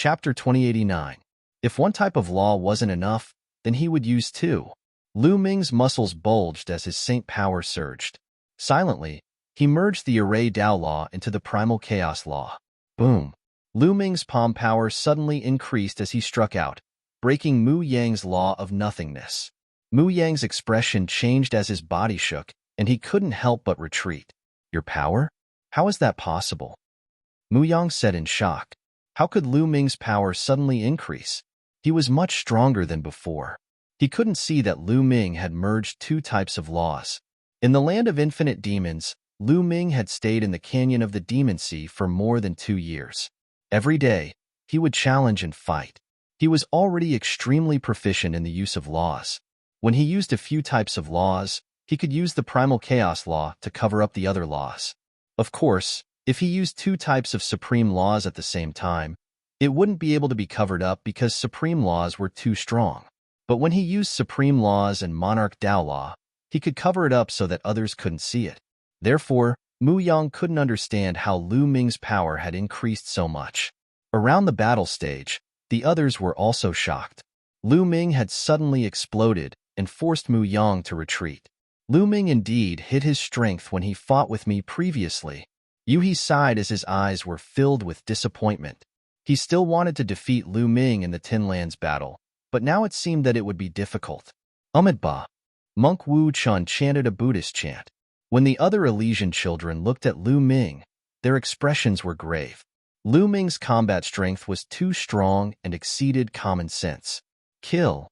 Chapter 2089. If one type of law wasn't enough, then he would use two. Lu Ming's muscles bulged as his saint power surged. Silently, he merged the Array Dao law into the primal chaos law. Boom! Lu Ming's palm power suddenly increased as he struck out, breaking Mu Yang's law of nothingness. Mu Yang's expression changed as his body shook, and he couldn't help but retreat. Your power? How is that possible? Mu Yang said in shock. How could Lu Ming's power suddenly increase? He was much stronger than before. He couldn't see that Lu Ming had merged two types of laws. In the land of infinite demons, Lu Ming had stayed in the canyon of the Demon Sea for more than 2 years. Every day, he would challenge and fight. He was already extremely proficient in the use of laws. When he used a few types of laws, he could use the primal chaos law to cover up the other laws. Of course, if he used two types of supreme laws at the same time, it wouldn't be able to be covered up because supreme laws were too strong. But when he used supreme laws and monarch Dao law, he could cover it up so that others couldn't see it. Therefore, Mu Yang couldn't understand how Lu Ming's power had increased so much. Around the battle stage, the others were also shocked. Lu Ming had suddenly exploded and forced Mu Yang to retreat. Lu Ming indeed hid his strength when he fought with me previously. Yuhi sighed as his eyes were filled with disappointment. He still wanted to defeat Lu Ming in the Tin Lands battle, but now it seemed that it would be difficult. Ba. Monk Wu Chun chanted a Buddhist chant. When the other Elysian children looked at Lu Ming, their expressions were grave. Lu Ming's combat strength was too strong and exceeded common sense. Kill.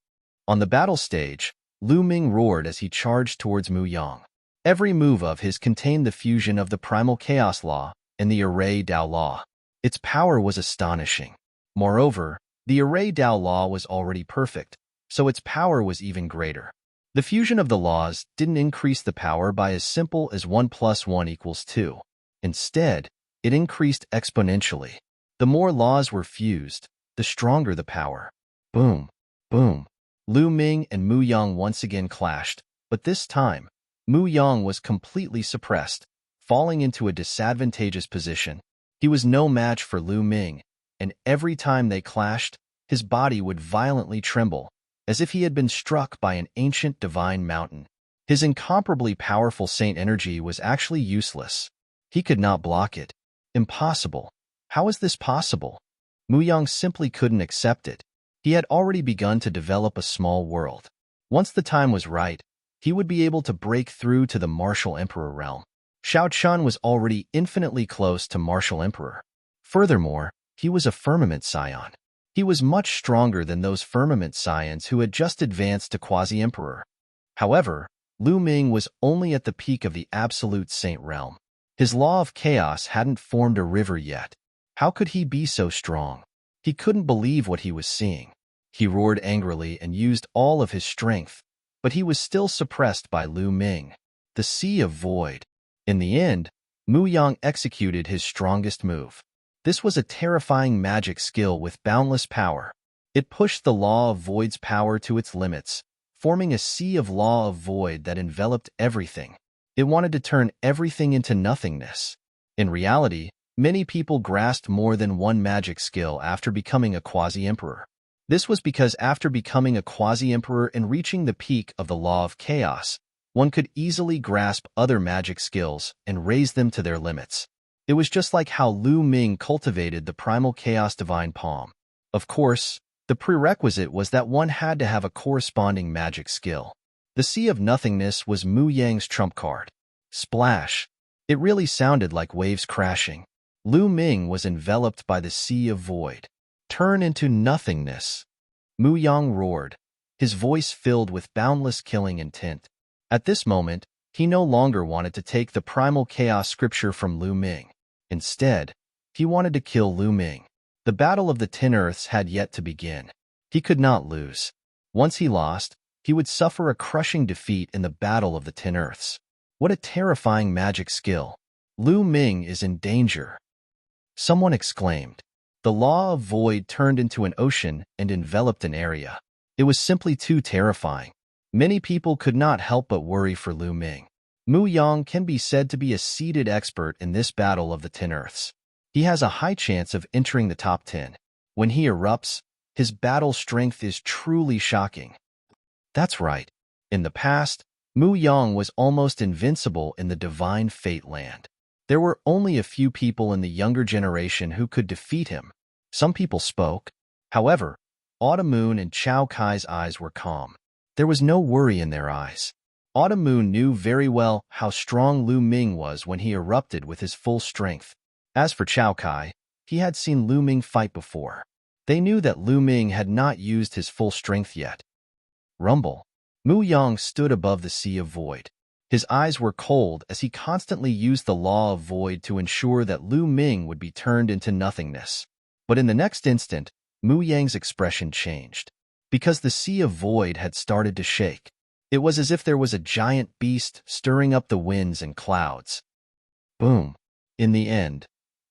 On the battle stage, Lu Ming roared as he charged towards Mu Yang. Every move of his contained the fusion of the primal chaos law and the Array Dao law. Its power was astonishing. Moreover, the Array Dao law was already perfect, so its power was even greater. The fusion of the laws didn't increase the power by as simple as 1 + 1 = 2. Instead, it increased exponentially. The more laws were fused, the stronger the power. Boom, boom. Lu Ming and Mu Yang once again clashed, but this time, Mu Yang was completely suppressed, falling into a disadvantageous position. He was no match for Lu Ming, and every time they clashed, his body would violently tremble, as if he had been struck by an ancient divine mountain. His incomparably powerful saint energy was actually useless. He could not block it. Impossible. How is this possible? Mu Yang simply couldn't accept it. He had already begun to develop a small world. Once the time was right, he would be able to break through to the Martial Emperor realm. Shao Chun was already infinitely close to Martial Emperor. Furthermore, he was a Firmament Scion. He was much stronger than those Firmament Scions who had just advanced to Quasi-Emperor. However, Lu Ming was only at the peak of the Absolute Saint realm. His law of chaos hadn't formed a river yet. How could he be so strong? He couldn't believe what he was seeing. He roared angrily and used all of his strength, but he was still suppressed by Lu Ming. The Sea of Void. In the end, Mu Yang executed his strongest move. This was a terrifying magic skill with boundless power. It pushed the Law of Void's power to its limits, forming a sea of Law of Void that enveloped everything. It wanted to turn everything into nothingness. In reality, many people grasped more than one magic skill after becoming a Quasi-Emperor. This was because after becoming a Quasi-Emperor and reaching the peak of the Law of Chaos, one could easily grasp other magic skills and raise them to their limits. It was just like how Lu Ming cultivated the Primal Chaos Divine Palm. Of course, the prerequisite was that one had to have a corresponding magic skill. The Sea of Nothingness was Mu Yang's trump card. Splash! It really sounded like waves crashing. Lu Ming was enveloped by the Sea of Void. Turn into nothingness. Mu Yang roared, his voice filled with boundless killing intent. At this moment, he no longer wanted to take the primal chaos scripture from Lu Ming. Instead, he wanted to kill Lu Ming. The Battle of the Tin Earths had yet to begin. He could not lose. Once he lost, he would suffer a crushing defeat in the Battle of the Tin Earths. What a terrifying magic skill. Lu Ming is in danger. Someone exclaimed. The Law of Void turned into an ocean and enveloped an area. It was simply too terrifying. Many people could not help but worry for Lu Ming. Mu Yang can be said to be a seated expert in this Battle of the Tin Earths. He has a high chance of entering the top 10. When he erupts, his battle strength is truly shocking. That's right. In the past, Mu Yang was almost invincible in the divine fate land. There were only a few people in the younger generation who could defeat him. Some people spoke. However, Autumn Moon and Chao Kai's eyes were calm. There was no worry in their eyes. Autumn Moon knew very well how strong Lu Ming was when he erupted with his full strength. As for Chao Kai, he had seen Lu Ming fight before. They knew that Lu Ming had not used his full strength yet. Rumble. Mu Yang stood above the sea of void. His eyes were cold as he constantly used the law of void to ensure that Lu Ming would be turned into nothingness. But in the next instant, Mu Yang's expression changed. Because the sea of void had started to shake. It was as if there was a giant beast stirring up the winds and clouds. Boom. In the end,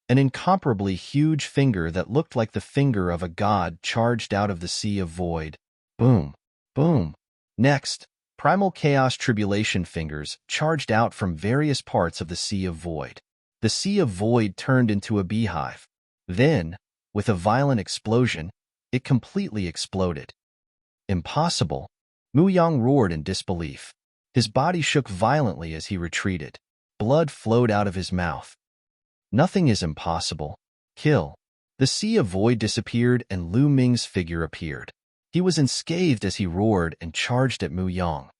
an incomparably huge finger that looked like the finger of a god charged out of the sea of void. Boom. Boom. Next, primal chaos tribulation fingers charged out from various parts of the sea of void. The sea of void turned into a beehive. Then, with a violent explosion, it completely exploded. Impossible! Mu Yang roared in disbelief. His body shook violently as he retreated. Blood flowed out of his mouth. Nothing is impossible. Kill. The sea of void disappeared and Lu Ming's figure appeared. He was unscathed as he roared and charged at Mu Yang.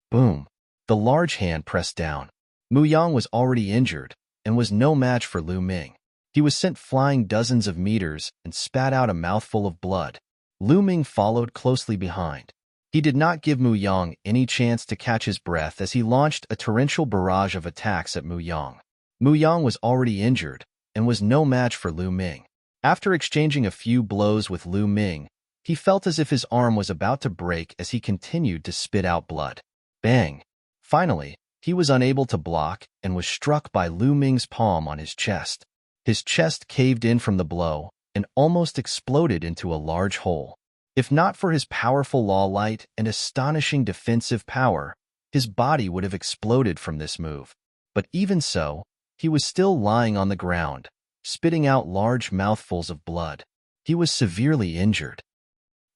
Boom. The large hand pressed down. Mu Yang was already injured and was no match for Lu Ming. He was sent flying dozens of meters and spat out a mouthful of blood. Lu Ming followed closely behind. He did not give Mu Yang any chance to catch his breath as he launched a torrential barrage of attacks at Mu Yang. Mu Yang was already injured and was no match for Lu Ming. After exchanging a few blows with Lu Ming, he felt as if his arm was about to break as he continued to spit out blood. Bang! Finally, he was unable to block and was struck by Lu Ming's palm on his chest. His chest caved in from the blow and almost exploded into a large hole. If not for his powerful law light and astonishing defensive power, his body would have exploded from this move. But even so, he was still lying on the ground, spitting out large mouthfuls of blood. He was severely injured.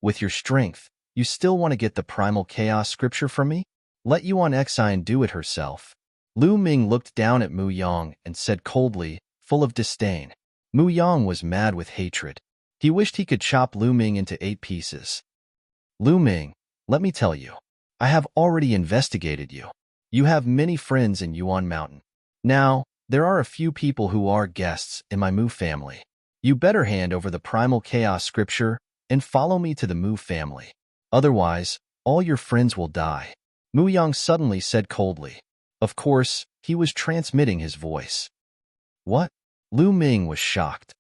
With your strength, you still want to get the primal chaos scripture from me? Let Yuan Exine do it herself. Lu Ming looked down at Mu Yang and said coldly, full of disdain. Mu Yang was mad with hatred. He wished he could chop Lu Ming into 8 pieces. Lu Ming, let me tell you, I have already investigated you. You have many friends in Yuan Mountain. Now, there are a few people who are guests in my Mu family. You better hand over the primal chaos scripture and follow me to the Mu family. Otherwise, all your friends will die. Mu Yang suddenly said coldly. Of course, he was transmitting his voice. What? Lu Ming was shocked.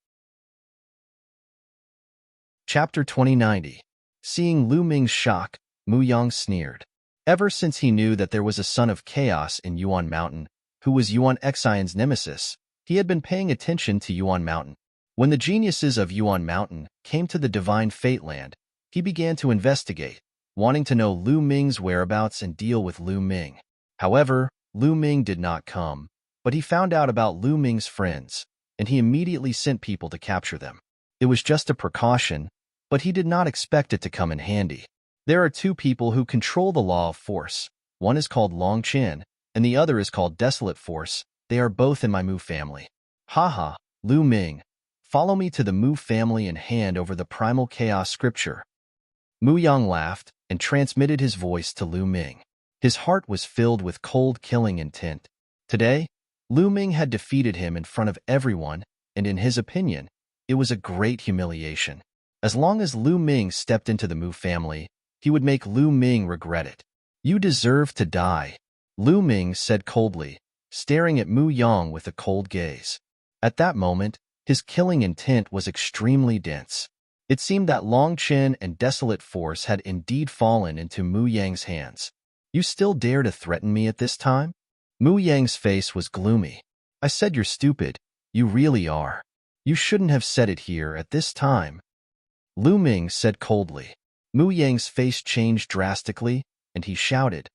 Chapter 2090. Seeing Lu Ming's shock, Mu Yang sneered. Ever since he knew that there was a son of chaos in Yuan Mountain, who was Yuan Exine's nemesis, he had been paying attention to Yuan Mountain. When the geniuses of Yuan Mountain came to the divine fate land, he began to investigate, wanting to know Lu Ming's whereabouts and deal with Lu Ming. However, Lu Ming did not come, but he found out about Lu Ming's friends, and he immediately sent people to capture them. It was just a precaution, but he did not expect it to come in handy. There are 2 people who control the law of force. One is called Long Qin, and the other is called Desolate Force. They are both in my Mu family. Haha, Lu Ming. Follow me to the Mu family and hand over the primal chaos scripture. Mu Yang laughed and transmitted his voice to Lu Ming. His heart was filled with cold killing intent. Today, Lu Ming had defeated him in front of everyone, and in his opinion, it was a great humiliation. As long as Lu Ming stepped into the Mu family, he would make Lu Ming regret it. You deserve to die, Lu Ming said coldly, staring at Mu Yang with a cold gaze. At that moment, his killing intent was extremely dense. It seemed that Long Qin and Desolate Force had indeed fallen into Mu Yang's hands. You still dare to threaten me at this time? Mu Yang's face was gloomy. I said you're stupid. You really are. You shouldn't have said it here at this time. Lu Ming said coldly. Mu Yang's face changed drastically, and he shouted,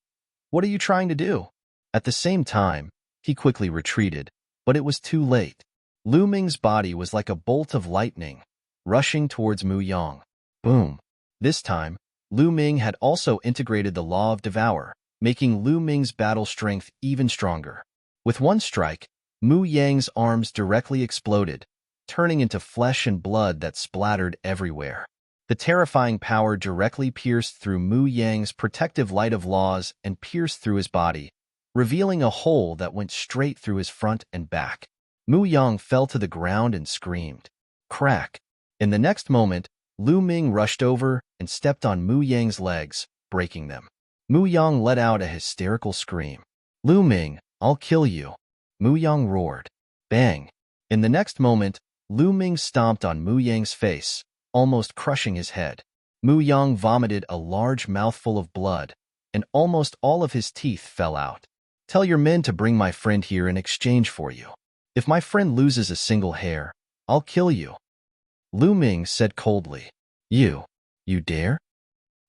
What are you trying to do? At the same time, he quickly retreated, but it was too late. Lu Ming's body was like a bolt of lightning, rushing towards Mu Yang. Boom! This time, Lu Ming had also integrated the law of devour, making Lu Ming's battle strength even stronger. With one strike, Mu Yang's arms directly exploded, turning into flesh and blood that splattered everywhere. The terrifying power directly pierced through Mu Yang's protective light of laws and pierced through his body, revealing a hole that went straight through his front and back. Mu Yang fell to the ground and screamed. Crack! In the next moment, Lu Ming rushed over and stepped on Mu Yang's legs, breaking them. Mu Yang let out a hysterical scream. Lu Ming, I'll kill you! Mu Yang roared. Bang! In the next moment, Lu Ming stomped on Mu Yang's face, almost crushing his head. Mu Yang vomited a large mouthful of blood, and almost all of his teeth fell out. Tell your men to bring my friend here in exchange for you. If my friend loses a single hair, I'll kill you. Lu Ming said coldly. You dare?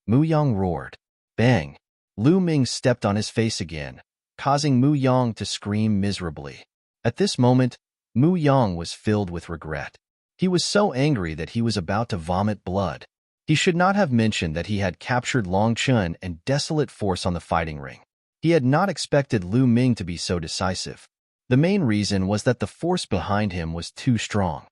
Mu Yang roared. Bang! Lu Ming stepped on his face again, causing Mu Yang to scream miserably. At this moment, Mu Yang was filled with regret. He was so angry that he was about to vomit blood. He should not have mentioned that he had captured Long Chun and Desolate Force on the fighting ring. He had not expected Lu Ming to be so decisive. The main reason was that the force behind him was too strong.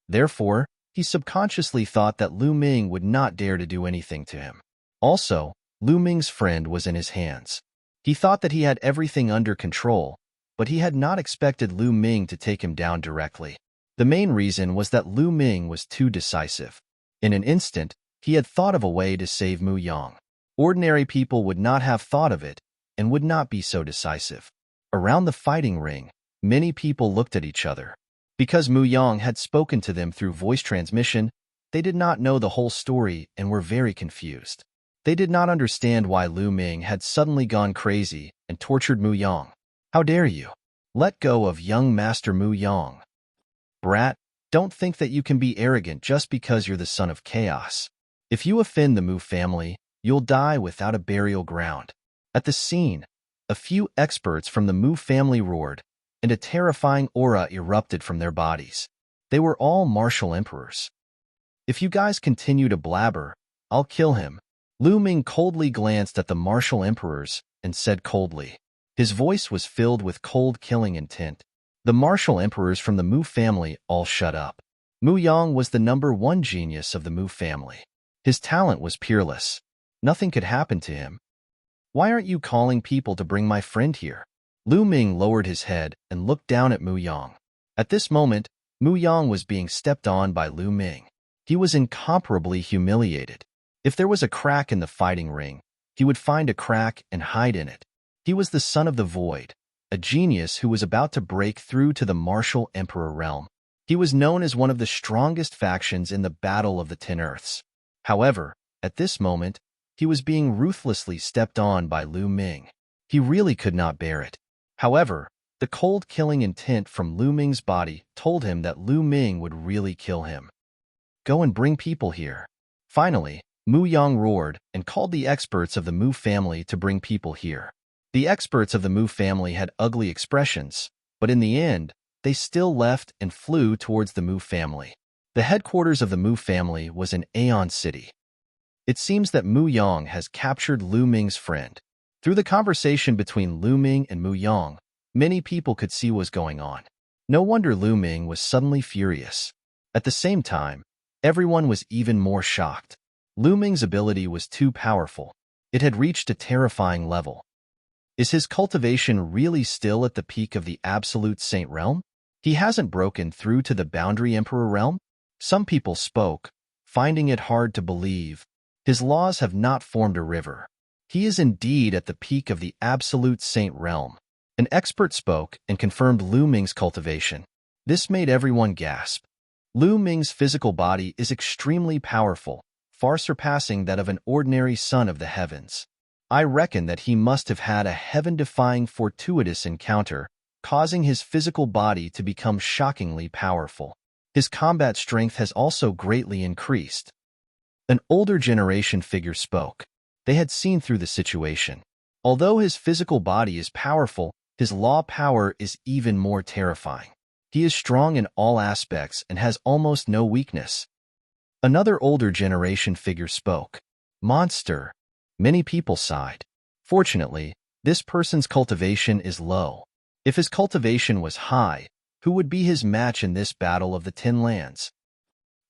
Therefore, he subconsciously thought that Lu Ming would not dare to do anything to him. Also, Lu Ming's friend was in his hands. He thought that he had everything under control, but he had not expected Lu Ming to take him down directly. The main reason was that Lu Ming was too decisive. In an instant, he had thought of a way to save Mu Yang. Ordinary people would not have thought of it and would not be so decisive. Around the fighting ring, many people looked at each other. Because Mu Yang had spoken to them through voice transmission, they did not know the whole story and were very confused. They did not understand why Lu Ming had suddenly gone crazy and tortured Mu Yang. How dare you? Let go of young Master Mu Yang. Brat, don't think that you can be arrogant just because you're the son of chaos. If you offend the Mu family, you'll die without a burial ground. At the scene, a few experts from the Mu family roared, and a terrifying aura erupted from their bodies. They were all martial emperors. If you guys continue to blabber, I'll kill him. Lu Ming coldly glanced at the martial emperors and said coldly. His voice was filled with cold killing intent. The martial emperors from the Mu family all shut up. Mu Yang was the #1 genius of the Mu family. His talent was peerless. Nothing could happen to him. Why aren't you calling people to bring my friend here? Lu Ming lowered his head and looked down at Mu Yang. At this moment, Mu Yang was being stepped on by Lu Ming. He was incomparably humiliated. If there was a crack in the fighting ring, he would find a crack and hide in it. He was the son of the Void, a genius who was about to break through to the martial emperor realm. He was known as one of the strongest factions in the Battle of the 10 Earths. However, at this moment, he was being ruthlessly stepped on by Lu Ming. He really could not bear it. However, the cold killing intent from Lu Ming's body told him that Lu Ming would really kill him. Go and bring people here. Finally, Mu Yang roared and called the experts of the Mu family to bring people here. The experts of the Mu family had ugly expressions, but in the end, they still left and flew towards the Mu family. The headquarters of the Mu family was in Aeon City. It seems that Mu Yang has captured Lu Ming's friend. Through the conversation between Lu Ming and Mu Yang, many people could see what was going on. No wonder Lu Ming was suddenly furious. At the same time, everyone was even more shocked. Lu Ming's ability was too powerful. It had reached a terrifying level. Is his cultivation really still at the peak of the Absolute Saint realm? He hasn't broken through to the Boundary Emperor realm? Some people spoke, finding it hard to believe. His laws have not formed a river. He is indeed at the peak of the Absolute Saint realm. An expert spoke and confirmed Lu Ming's cultivation. This made everyone gasp. Lu Ming's physical body is extremely powerful, far surpassing that of an ordinary son of the heavens. I reckon that he must have had a heaven-defying fortuitous encounter, causing his physical body to become shockingly powerful. His combat strength has also greatly increased. An older generation figure spoke. They had seen through the situation. Although his physical body is powerful, his law power is even more terrifying. He is strong in all aspects and has almost no weakness. Another older generation figure spoke. Monster. Many people sighed. Fortunately, this person's cultivation is low. If his cultivation was high, who would be his match in this battle of the Tin Lands?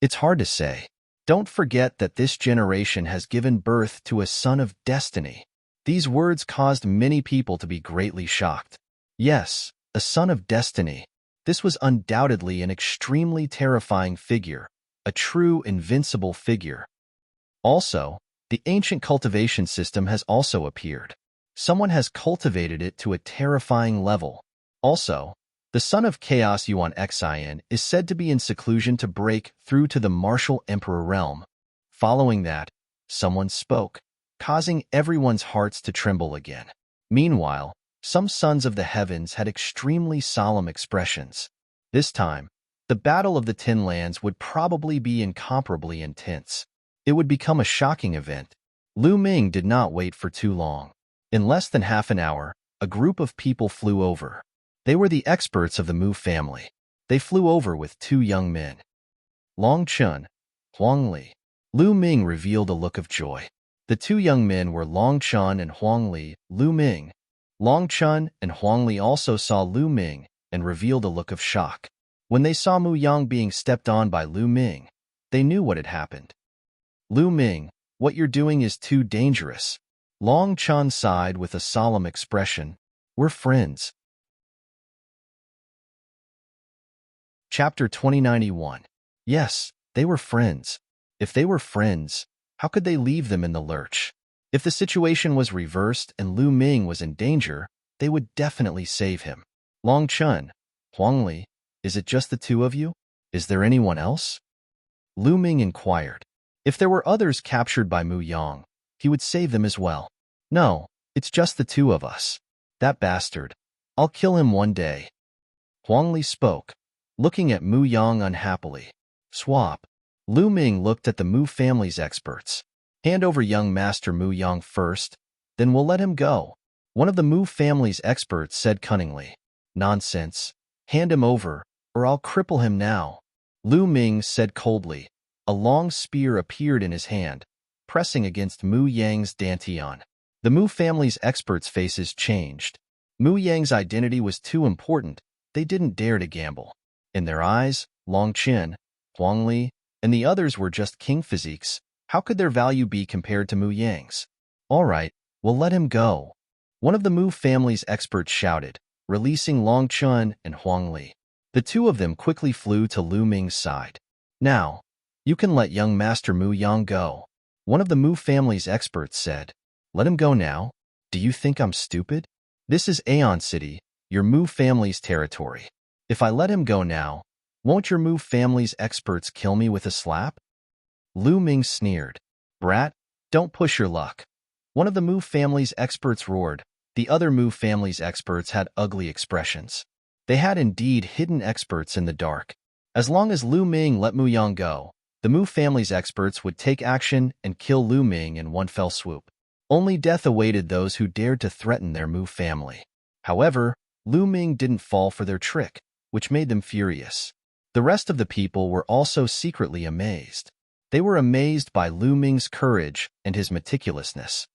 It's hard to say. Don't forget that this generation has given birth to a son of destiny. These words caused many people to be greatly shocked. Yes, a son of destiny. This was undoubtedly an extremely terrifying figure, a true invincible figure. Also, the ancient cultivation system has also appeared. Someone has cultivated it to a terrifying level. Also, the son of Chaos Yuan Xin is said to be in seclusion to break through to the martial emperor realm. Following that, someone spoke, causing everyone's hearts to tremble again. Meanwhile, some sons of the heavens had extremely solemn expressions. This time, the Battle of the Tin Lands would probably be incomparably intense. It would become a shocking event. Lu Ming did not wait for too long. In less than half an hour, a group of people flew over. They were the experts of the Mu family. They flew over with two young men. Long Chun, Huang Li. Lu Ming revealed a look of joy. The two young men were Long Chun and Huang Li. Lu Ming. Long Chun and Huang Li also saw Lu Ming and revealed a look of shock. When they saw Mu Yang being stepped on by Lu Ming, they knew what had happened. Lu Ming, what you're doing is too dangerous. Long Chun sighed with a solemn expression. We're friends. Chapter 2091. Yes, they were friends. If they were friends, how could they leave them in the lurch? If the situation was reversed and Lu Ming was in danger, they would definitely save him. Long Chun, Huang Li, is it just the two of you? Is there anyone else? Lu Ming inquired. If there were others captured by Mu Yang, he would save them as well. No, it's just the two of us. That bastard. I'll kill him one day. Huang Li spoke, looking at Mu Yang unhappily. Swap. Lu Ming looked at the Mu family's experts. Hand over young Master Mu Yang first, then we'll let him go. One of the Mu family's experts said cunningly. Nonsense. Hand him over, or I'll cripple him now. Lu Ming said coldly. A long spear appeared in his hand, pressing against Mu Yang's dantian. The Mu family's experts' faces changed. Mu Yang's identity was too important. They didn't dare to gamble. In their eyes, Long Qin, Huang Li, and the others were just king physiques. How could their value be compared to Mu Yang's? All right, we'll let him go. One of the Mu family's experts shouted, releasing Long Chun and Huang Li. The two of them quickly flew to Lu Ming's side. Now, you can let young Master Mu Yang go. One of the Mu family's experts said, Let him go now? Do you think I'm stupid? This is Aeon City, your Mu family's territory. If I let him go now, won't your Mu family's experts kill me with a slap? Lu Ming sneered. Brat, don't push your luck. One of the Mu family's experts roared. The other Mu family's experts had ugly expressions. They had indeed hidden experts in the dark. As long as Lu Ming let Mu Yang go, the Mu family's experts would take action and kill Lu Ming in one fell swoop. Only death awaited those who dared to threaten their Mu family. However, Lu Ming didn't fall for their trick, which made them furious. The rest of the people were also secretly amazed. They were amazed by Lu Ming's courage and his meticulousness.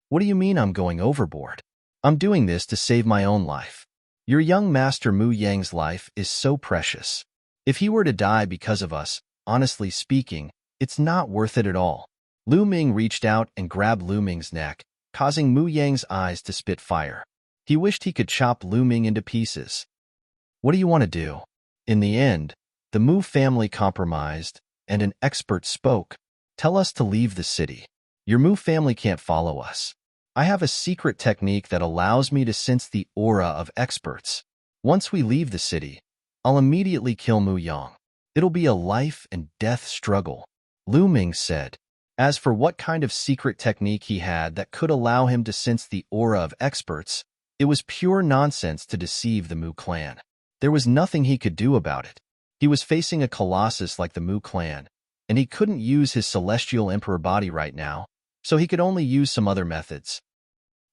What do you mean I'm going overboard? I'm doing this to save my own life. Your young Master Mu Yang's life is so precious. If he were to die because of us, honestly speaking, it's not worth it at all. Lu Ming reached out and grabbed Lu Ming's neck, causing Mu Yang's eyes to spit fire. He wished he could chop Lu Ming into pieces. What do you want to do? In the end, the Mu family compromised, and an expert spoke. Tell us to leave the city. Your Mu family can't follow us. I have a secret technique that allows me to sense the aura of experts. Once we leave the city, I'll immediately kill Mu Yang. It'll be a life and death struggle. Lu Ming said. As for what kind of secret technique he had that could allow him to sense the aura of experts, it was pure nonsense to deceive the Mu clan. There was nothing he could do about it. He was facing a colossus like the Mu clan, and he couldn't use his celestial emperor body right now, so he could only use some other methods.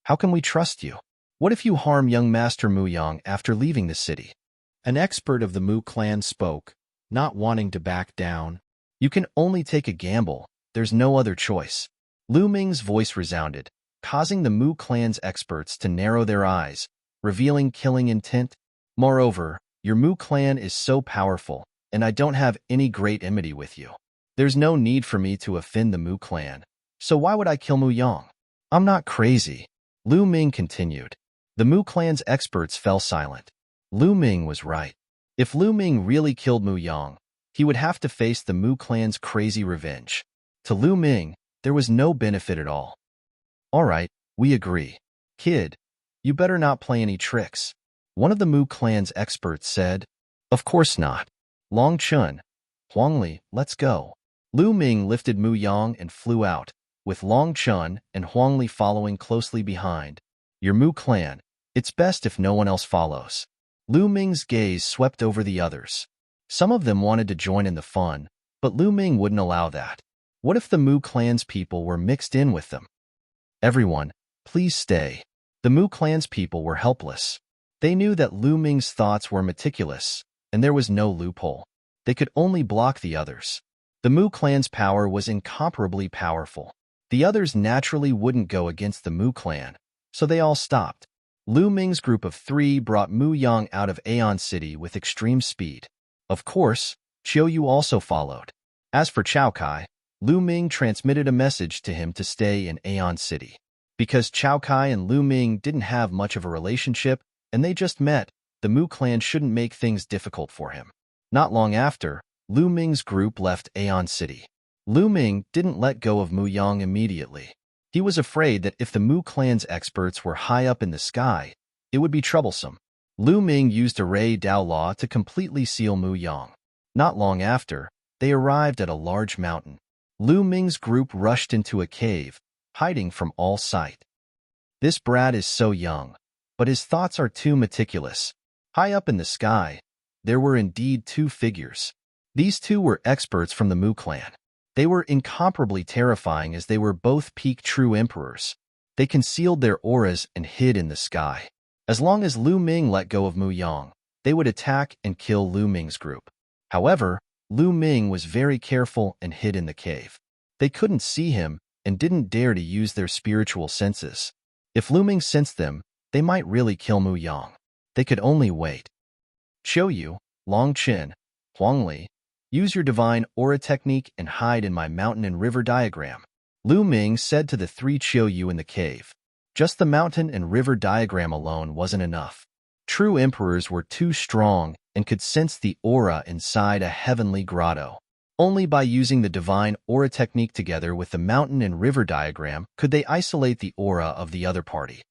How can we trust you? What if you harm young Master Mu Yang after leaving the city? An expert of the Mu clan spoke, not wanting to back down. You can only take a gamble. There's no other choice. Lu Ming's voice resounded, causing the Mu clan's experts to narrow their eyes, revealing killing intent. Moreover, your Mu clan is so powerful, and I don't have any great enmity with you. There's no need for me to offend the Mu clan, so why would I kill Mu Yang? I'm not crazy. Lu Ming continued. The Mu clan's experts fell silent. Lu Ming was right. If Lu Ming really killed Mu Yang, he would have to face the Mu clan's crazy revenge. To Lu Ming, there was no benefit at all. All right, we agree. Kid, you better not play any tricks. One of the Mu clan's experts said. Of course not. Long Chun, Huangli, let's go. Lu Ming lifted Mu Yang and flew out, with Long Chun and Huangli following closely behind. Your Mu clan, it's best if no one else follows. Lu Ming's gaze swept over the others. Some of them wanted to join in the fun, but Lu Ming wouldn't allow that. What if the Mu clan's people were mixed in with them? Everyone, please stay. The Mu clan's people were helpless. They knew that Lu Ming's thoughts were meticulous, and there was no loophole. They could only block the others. The Mu clan's power was incomparably powerful. The others naturally wouldn't go against the Mu clan, so they all stopped. Lu Ming's group of 3 brought Mu Yang out of Aeon City with extreme speed. Of course, Chiu Yu also followed. As for Chao Kai, Lu Ming transmitted a message to him to stay in Aeon City. Because Chao Kai and Lu Ming didn't have much of a relationship, and they just met, the Mu clan shouldn't make things difficult for him. Not long after, Lu Ming's group left Aeon City. Lu Ming didn't let go of Mu Yang immediately. He was afraid that if the Mu clan's experts were high up in the sky, it would be troublesome. Lu Ming used Array Dao Law to completely seal Mu Yang. Not long after, they arrived at a large mountain. Lu Ming's group rushed into a cave, hiding from all sight. This brat is so young, but his thoughts are too meticulous. High up in the sky, there were indeed 2 figures. These 2 were experts from the Mu clan. They were incomparably terrifying as they were both peak true emperors. They concealed their auras and hid in the sky. As long as Lu Ming let go of Mu Yang, they would attack and kill Lu Ming's group. However, Lu Ming was very careful and hid in the cave. They couldn't see him and didn't dare to use their spiritual senses. If Lu Ming sensed them, they might really kill Mu Yang. They could only wait. Chiu Yu, Long Chin, Huangli, use your divine aura technique and hide in my mountain and river diagram. Lu Ming said to the 3 Chiu Yu in the cave. Just the mountain and river diagram alone wasn't enough. True emperors were too strong and could sense the aura inside a heavenly grotto. Only by using the divine aura technique together with the mountain and river diagram could they isolate the aura of the other party.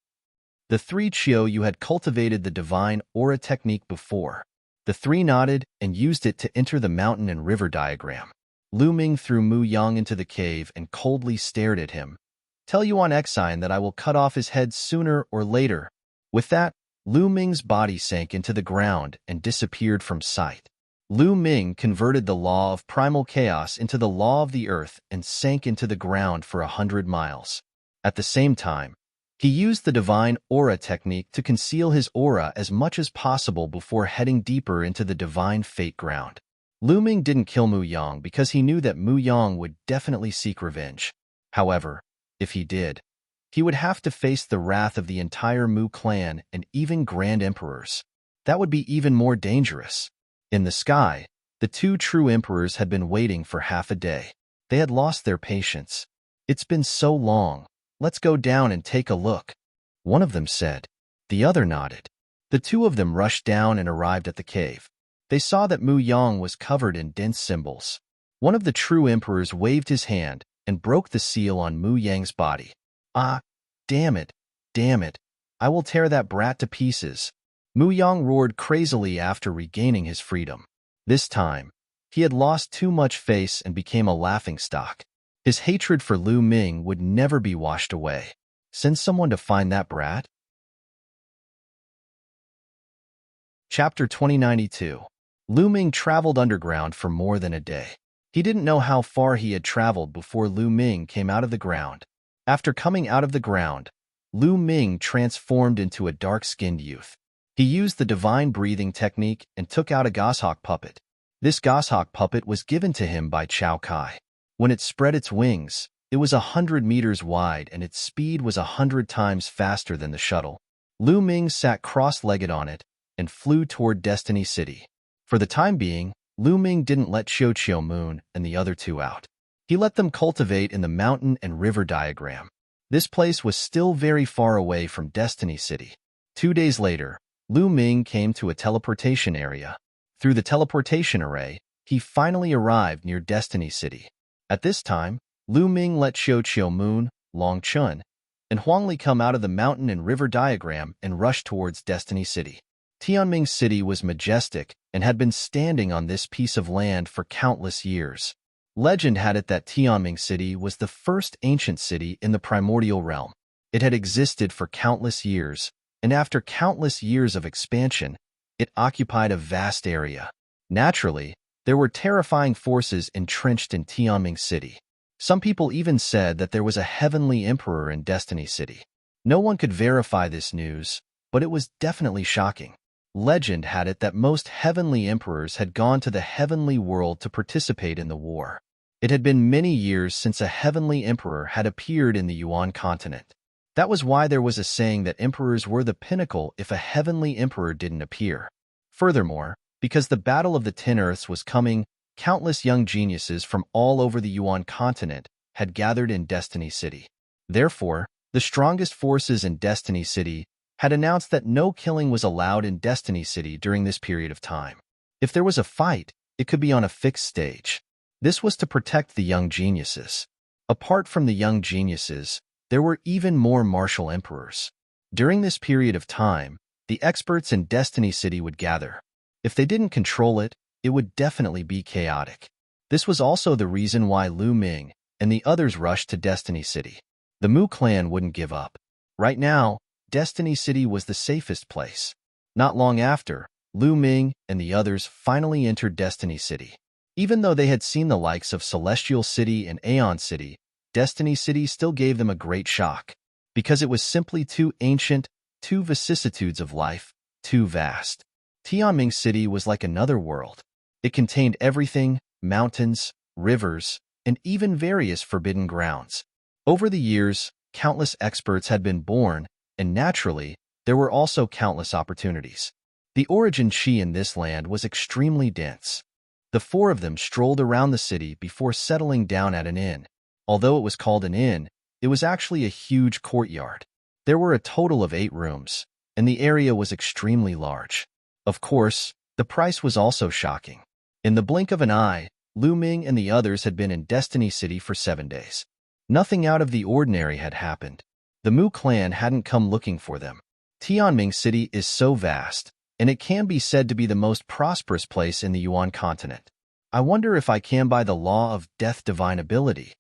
The 3 Chiu Yu had cultivated the divine aura technique before. The 3 nodded and used it to enter the mountain and river diagram. Lu Ming threw Mu Yang into the cave and coldly stared at him. Tell Yuan Exine that I will cut off his head sooner or later. With that, Lu Ming's body sank into the ground and disappeared from sight. Lu Ming converted the law of primal chaos into the law of the earth and sank into the ground for 100 miles. At the same time, he used the divine aura technique to conceal his aura as much as possible before heading deeper into the divine fate ground. Lu Ming didn't kill Mu Yang because he knew that Mu Yang would definitely seek revenge. However, if he did, he would have to face the wrath of the entire Mu clan and even Grand Emperors. That would be even more dangerous. In the sky, the 2 true emperors had been waiting for half a day. They had lost their patience. It's been so long. Let's go down and take a look. One of them said. The other nodded. The 2 of them rushed down and arrived at the cave. They saw that Mu Yang was covered in dense symbols. One of the true emperors waved his hand and broke the seal on Mu Yang's body. Ah, damn it, I will tear that brat to pieces. Mu Yang roared crazily after regaining his freedom. This time, he had lost too much face and became a laughingstock. His hatred for Lu Ming would never be washed away. Send someone to find that brat? Chapter 2092. Lu Ming traveled underground for more than a day. He didn't know how far he had traveled before Lu Ming came out of the ground. After coming out of the ground, Lu Ming transformed into a dark-skinned youth. He used the divine breathing technique and took out a goshawk puppet. This goshawk puppet was given to him by Chao Kai. When it spread its wings, it was 100 meters wide and its speed was 100 times faster than the shuttle. Lu Ming sat cross-legged on it and flew toward Destiny City. For the time being, Lu Ming didn't let Xiao Moon and the other two out. He let them cultivate in the mountain and river diagram. This place was still very far away from Destiny City. 2 days later, Lu Ming came to a teleportation area. Through the teleportation array, he finally arrived near Destiny City. At this time, Lu Ming let Xiao Moon, Long Chun, and Huangli come out of the mountain and river diagram and rush towards Destiny City. Tianming City was majestic and had been standing on this piece of land for countless years. Legend had it that Tianming City was the first ancient city in the primordial realm. It had existed for countless years, and after countless years of expansion, it occupied a vast area. Naturally, there were terrifying forces entrenched in Tianming City. Some people even said that there was a heavenly emperor in Destiny City. No one could verify this news, but it was definitely shocking. Legend had it that most heavenly emperors had gone to the heavenly world to participate in the war. It had been many years since a heavenly emperor had appeared in the Yuan continent. That was why there was a saying that emperors were the pinnacle if a heavenly emperor didn't appear. Furthermore, because the Battle of the 10 Earths was coming, countless young geniuses from all over the Yuan continent had gathered in Destiny City. Therefore, the strongest forces in Destiny City had announced that no killing was allowed in Destiny City during this period of time. If there was a fight, it could be on a fixed stage. This was to protect the young geniuses. Apart from the young geniuses, there were even more martial emperors. During this period of time, the experts in Destiny City would gather. If they didn't control it, it would definitely be chaotic. This was also the reason why Lu Ming and the others rushed to Destiny City. The Mu clan wouldn't give up. Right now, Destiny City was the safest place. Not long after, Lu Ming and the others finally entered Destiny City. Even though they had seen the likes of Celestial City and Aeon City, Destiny City still gave them a great shock. Because it was simply too ancient, too vicissitudes of life, too vast. Tianming City was like another world. It contained everything, mountains, rivers, and even various forbidden grounds. Over the years, countless experts had been born, and naturally, there were also countless opportunities. The origin chi in this land was extremely dense. The four of them strolled around the city before settling down at an inn. Although it was called an inn, it was actually a huge courtyard. There were a total of 8 rooms, and the area was extremely large. Of course, the price was also shocking. In the blink of an eye, Lu Ming and the others had been in Destiny City for 7 days. Nothing out of the ordinary had happened. The Mu clan hadn't come looking for them. Tianming City is so vast, and it can be said to be the most prosperous place in the Yuan continent. I wonder if I can by the law of death divine ability.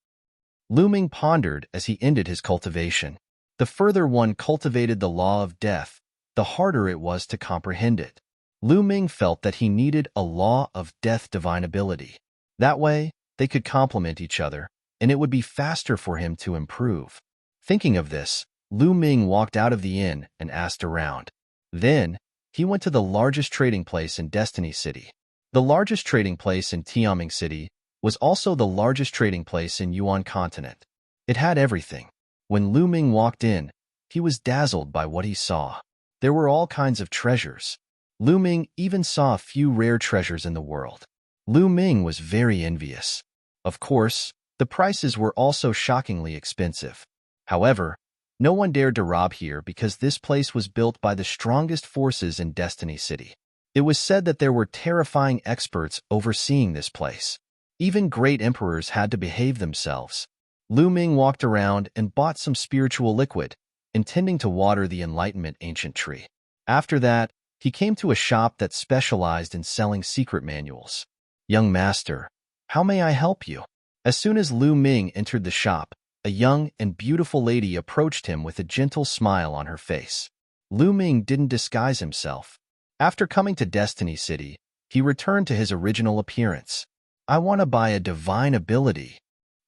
Lu Ming pondered as he ended his cultivation. The further one cultivated the law of death, the harder it was to comprehend it. Lu Ming felt that he needed a law of death divine ability. That way, they could complement each other, and it would be faster for him to improve. Thinking of this, Lu Ming walked out of the inn and asked around. Then, he went to the largest trading place in Destiny City. The largest trading place in Tianming City was also the largest trading place in Yuan continent. It had everything. When Lu Ming walked in, he was dazzled by what he saw. There were all kinds of treasures. Lu Ming even saw a few rare treasures in the world. Lu Ming was very envious. Of course, the prices were also shockingly expensive. However, no one dared to rob here because this place was built by the strongest forces in Destiny City. It was said that there were terrifying experts overseeing this place. Even great emperors had to behave themselves. Lu Ming walked around and bought some spiritual liquid, intending to water the Enlightenment ancient tree. After that, he came to a shop that specialized in selling secret manuals. "Young master, how may I help you?" As soon as Lu Ming entered the shop, a young and beautiful lady approached him with a gentle smile on her face. Lu Ming didn't disguise himself. After coming to Destiny City, he returned to his original appearance. "I want to buy a divine ability."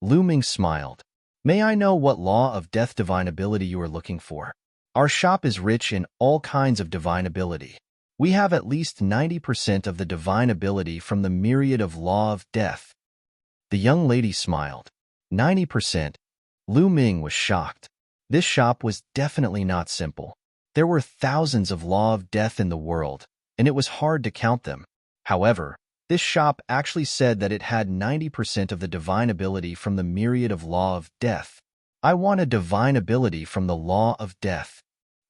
Lu Ming smiled. "May I know what law of death divine ability you are looking for? Our shop is rich in all kinds of divine ability. We have at least 90% of the divine ability from the myriad of law of death. The young lady smiled. 90%? Lu Ming was shocked. This shop was definitely not simple. There were thousands of law of death in the world, and it was hard to count them. However, this shop actually said that it had 90% of the divine ability from the myriad of law of death. I want a divine ability from the law of death,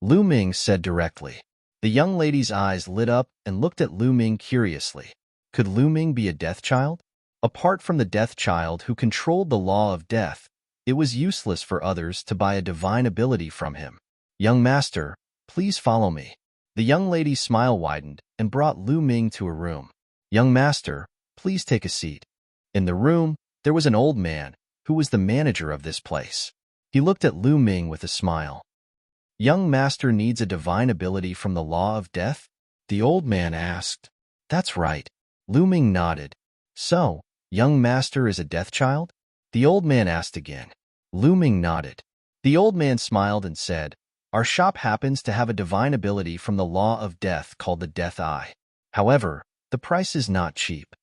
Lu Ming said directly. The young lady's eyes lit up and looked at Lu Ming curiously. Could Lu Ming be a death child? Apart from the death child who controlled the law of death, it was useless for others to buy a divine ability from him. Young master, please follow me. The young lady's smile widened and brought Lu Ming to a room. Young master, please take a seat. In the room, there was an old man who was the manager of this place. He looked at Lu Ming with a smile. Young master needs a divine ability from the law of death? The old man asked. That's right. Lu Ming nodded. So, young master is a death child? The old man asked again. Lu Ming nodded. The old man smiled and said, our shop happens to have a divine ability from the law of death called the Death Eye. However, the price is not cheap.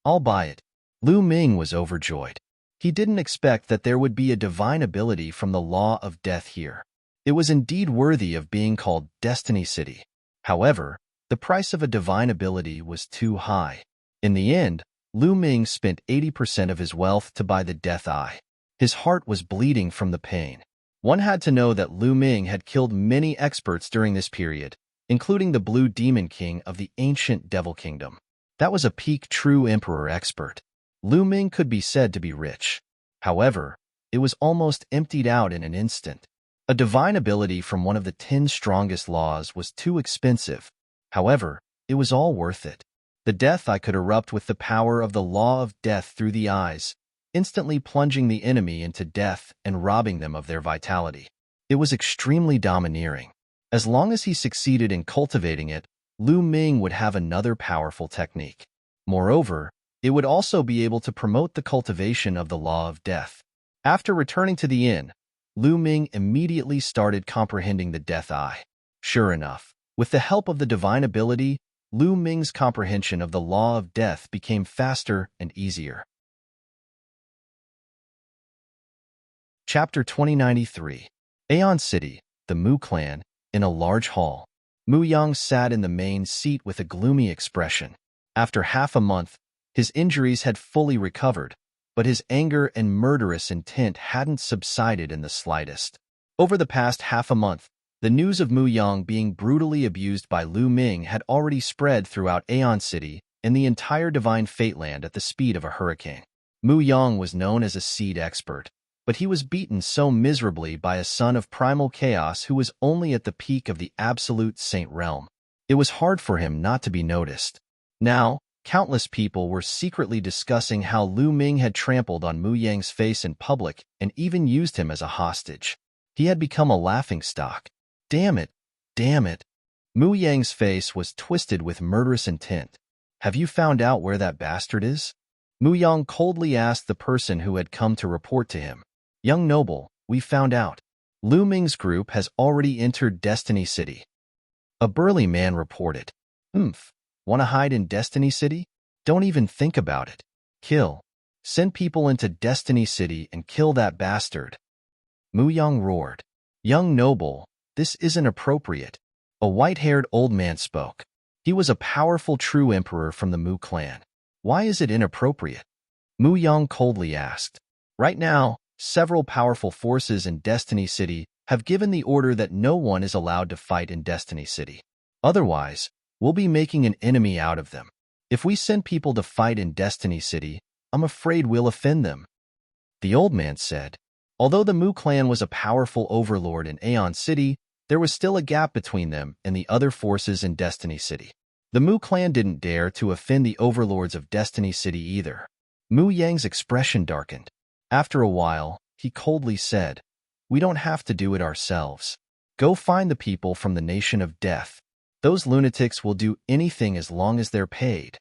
I'll buy it. Lu Ming was overjoyed. He didn't expect that there would be a divine ability from the law of death here. It was indeed worthy of being called Destiny City. However, the price of a divine ability was too high. In the end, Lu Ming spent 80% of his wealth to buy the Death Eye. His heart was bleeding from the pain. One had to know that Lu Ming had killed many experts during this period, including the Blue Demon King of the ancient Devil Kingdom. That was a peak true emperor expert. Lu Ming could be said to be rich. However, it was almost emptied out in an instant. A divine ability from one of the 10 strongest laws was too expensive. However, it was all worth it. The Death Eye could erupt with the power of the law of death through the eyes, instantly plunging the enemy into death and robbing them of their vitality. It was extremely domineering. As long as he succeeded in cultivating it, Lu Ming would have another powerful technique. Moreover, it would also be able to promote the cultivation of the law of death. After returning to the inn, Lu Ming immediately started comprehending the Death Eye. Sure enough, with the help of the divine ability, Lu Ming's comprehension of the law of death became faster and easier. Chapter 2093. Aeon City, the Mu clan, in a large hall. Mu Yang sat in the main seat with a gloomy expression. After half a month, his injuries had fully recovered, but his anger and murderous intent hadn't subsided in the slightest. Over the past half a month, the news of Mu Yang being brutally abused by Lu Ming had already spread throughout Aeon City and the entire Divine Fateland at the speed of a hurricane. Mu Yang was known as a seed expert, but he was beaten so miserably by a son of primal chaos who was only at the peak of the absolute saint realm. It was hard for him not to be noticed. Now, countless people were secretly discussing how Lu Ming had trampled on Mu Yang's face in public and even used him as a hostage. He had become a laughingstock. Damn it! Damn it! Mu Yang's face was twisted with murderous intent. Have you found out where that bastard is? Mu Yang coldly asked the person who had come to report to him. Young noble, we found out. Lu Ming's group has already entered Destiny City. A burly man reported. Want to hide in Destiny City? Don't even think about it. Kill. Send people into Destiny City and kill that bastard. Mu Yang roared. Young noble, this isn't appropriate. A white-haired old man spoke. He was a powerful true emperor from the Mu clan. Why is it inappropriate? Mu Yang coldly asked. Right now, several powerful forces in Destiny City have given the order that no one is allowed to fight in Destiny City. Otherwise, we'll be making an enemy out of them. If we send people to fight in Destiny City, I'm afraid we'll offend them. The old man said. Although the Mu clan was a powerful overlord in Aeon City, there was still a gap between them and the other forces in Destiny City. The Mu clan didn't dare to offend the overlords of Destiny City either. Mu Yang's expression darkened. After a while, he coldly said, we don't have to do it ourselves. Go find the people from the Nation of Death. Those lunatics will do anything as long as they're paid.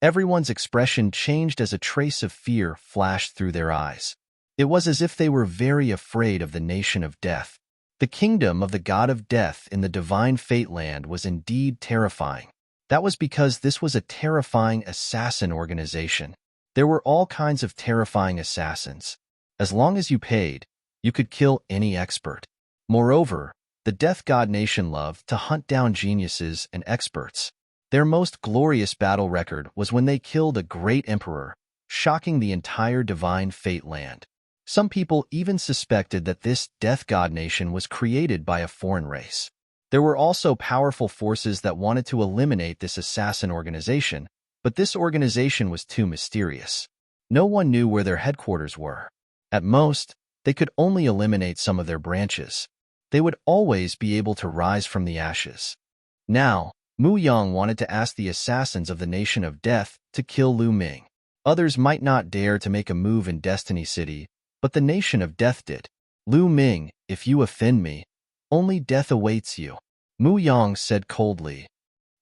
Everyone's expression changed as a trace of fear flashed through their eyes. It was as if they were very afraid of the Nation of Death. The kingdom of the god of death in the divine fate land was indeed terrifying. That was because this was a terrifying assassin organization. There were all kinds of terrifying assassins. As long as you paid, you could kill any expert. Moreover, the death god nation loved to hunt down geniuses and experts. Their most glorious battle record was when they killed a great emperor, shocking the entire divine fate land. Some people even suspected that this death god nation was created by a foreign race. There were also powerful forces that wanted to eliminate this assassin organization, but this organization was too mysterious. No one knew where their headquarters were. At most, they could only eliminate some of their branches. They would always be able to rise from the ashes. Now, Mu Yang wanted to ask the assassins of the Nation of Death to kill Lu Ming. Others might not dare to make a move in Destiny City, but the Nation of Death did. Lu Ming, if you offend me, only death awaits you, Mu Yang said coldly.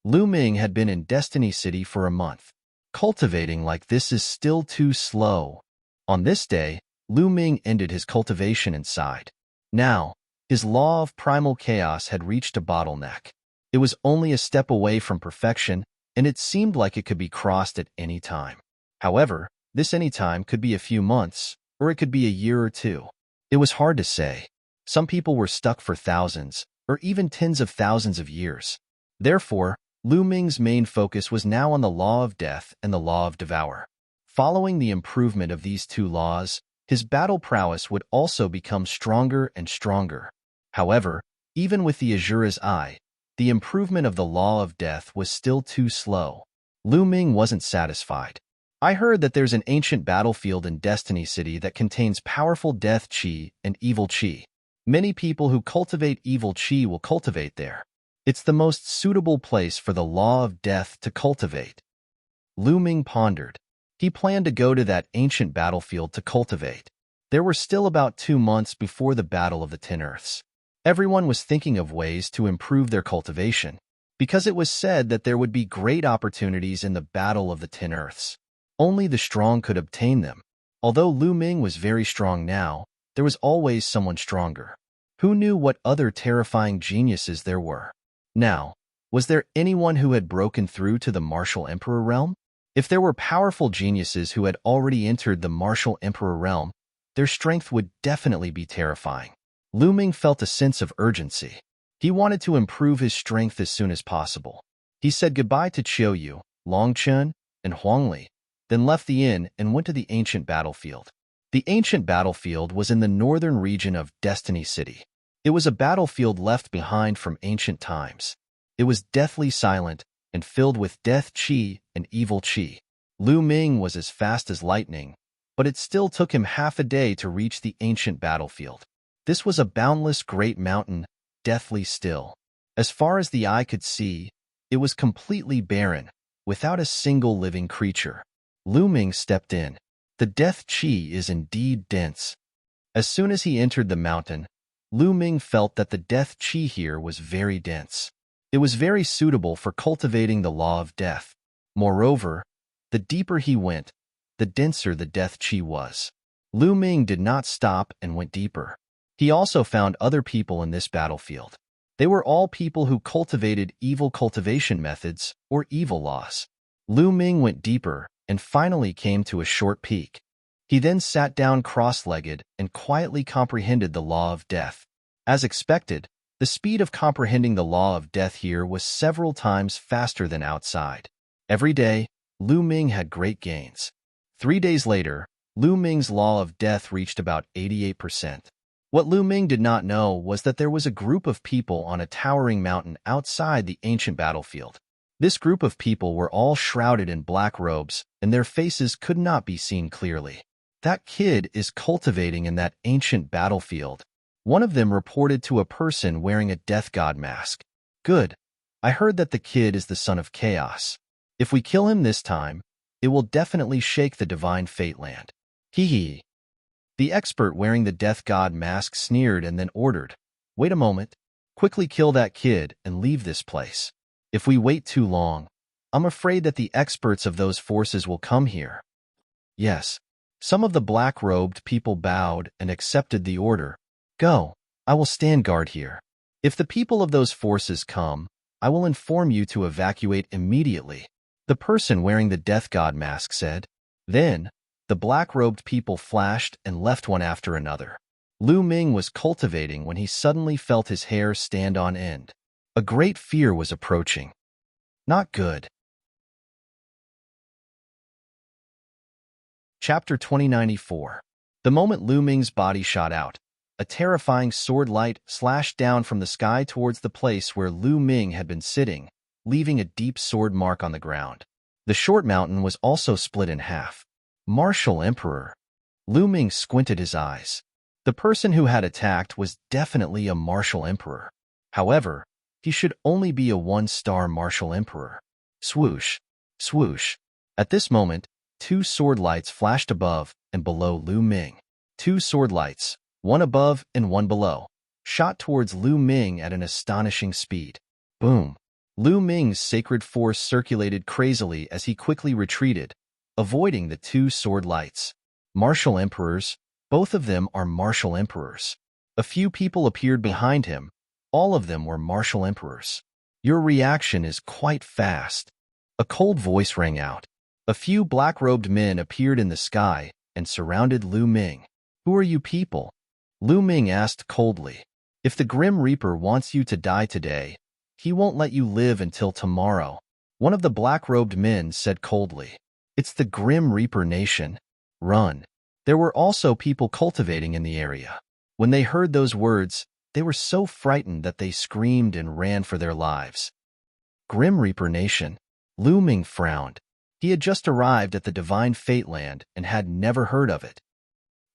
Lu Ming had been in Destiny City for a month. Cultivating like this is still too slow. On this day, Lu Ming ended his cultivation inside. Now, his law of primal chaos had reached a bottleneck. It was only a step away from perfection, and it seemed like it could be crossed at any time. However, this any time could be a few months, or it could be a year or two. It was hard to say. Some people were stuck for thousands, or even tens of thousands of years. Therefore, Lu Ming's main focus was now on the law of death and the law of devour. Following the improvement of these two laws, his battle prowess would also become stronger and stronger. However, even with the Azura's Eye, the improvement of the law of death was still too slow. Lu Ming wasn't satisfied. I heard that there's an ancient battlefield in Destiny City that contains powerful death chi and evil chi. Many people who cultivate evil chi will cultivate there. It's the most suitable place for the law of death to cultivate. Lu Ming pondered. He planned to go to that ancient battlefield to cultivate. There were still about 2 months before the Battle of the 10 Earths. Everyone was thinking of ways to improve their cultivation, because it was said that there would be great opportunities in the Battle of the 10 Earths. Only the strong could obtain them. Although Lu Ming was very strong now, there was always someone stronger. Who knew what other terrifying geniuses there were? Now, was there anyone who had broken through to the Martial Emperor realm? If there were powerful geniuses who had already entered the Martial Emperor realm, their strength would definitely be terrifying. Lu Ming felt a sense of urgency. He wanted to improve his strength as soon as possible. He said goodbye to Qiuyu, Longchen, and Huangli, then left the inn and went to the ancient battlefield. The ancient battlefield was in the northern region of Destiny City. It was a battlefield left behind from ancient times. It was deathly silent and filled with death chi and evil chi. Lu Ming was as fast as lightning, but it still took him half a day to reach the ancient battlefield. This was a boundless great mountain, deathly still. As far as the eye could see, it was completely barren, without a single living creature. Lu Ming stepped in. The death chi is indeed dense. As soon as he entered the mountain, Lu Ming felt that the death chi here was very dense. It was very suitable for cultivating the law of death. Moreover, the deeper he went, the denser the death chi was. Lu Ming did not stop and went deeper. He also found other people in this battlefield. They were all people who cultivated evil cultivation methods or evil laws. Lu Ming went deeper and finally came to a short peak. He then sat down cross-legged and quietly comprehended the law of death. As expected, the speed of comprehending the law of death here was several times faster than outside. Every day, Lu Ming had great gains. 3 days later, Lu Ming's law of death reached about 88%. What Lu Ming did not know was that there was a group of people on a towering mountain outside the ancient battlefield. This group of people were all shrouded in black robes, and their faces could not be seen clearly. That kid is cultivating in that ancient battlefield. One of them reported to a person wearing a death god mask. Good. I heard that the kid is the son of chaos. If we kill him this time, it will definitely shake the divine fate land. Hee hee. The expert wearing the death god mask sneered and then ordered, "Wait a moment. Quickly kill that kid and leave this place. If we wait too long, I'm afraid that the experts of those forces will come here." Yes. Some of the black-robed people bowed and accepted the order. Go. I will stand guard here. If the people of those forces come, I will inform you to evacuate immediately, the person wearing the death god mask said. Then, the black-robed people flashed and left one after another. Lu Ming was cultivating when he suddenly felt his hair stand on end. A great fear was approaching. Not good. Chapter 2094. The moment Lu Ming's body shot out, a terrifying sword light slashed down from the sky towards the place where Lu Ming had been sitting, leaving a deep sword mark on the ground. The short mountain was also split in half. Martial Emperor. Lu Ming squinted his eyes. The person who had attacked was definitely a martial emperor. However, he should only be a one-star martial emperor. Swoosh, swoosh. At this moment, two sword lights flashed above and below Lu Ming. Two sword lights, one above and one below, shot towards Lu Ming at an astonishing speed. Boom. Lu Ming's sacred force circulated crazily as he quickly retreated, avoiding the two sword lights. Martial emperors, both of them are martial emperors. A few people appeared behind him. All of them were martial emperors. Your reaction is quite fast. A cold voice rang out. A few black-robed men appeared in the sky and surrounded Lu Ming. Who are you people? Lu Ming asked coldly. If the Grim Reaper wants you to die today, he won't let you live until tomorrow. One of the black-robed men said coldly. It's the Grim Reaper Nation. Run. There were also people cultivating in the area. When they heard those words, they were so frightened that they screamed and ran for their lives. Grim Reaper Nation. Lu Ming frowned. He had just arrived at the Divine Fate Land and had never heard of it.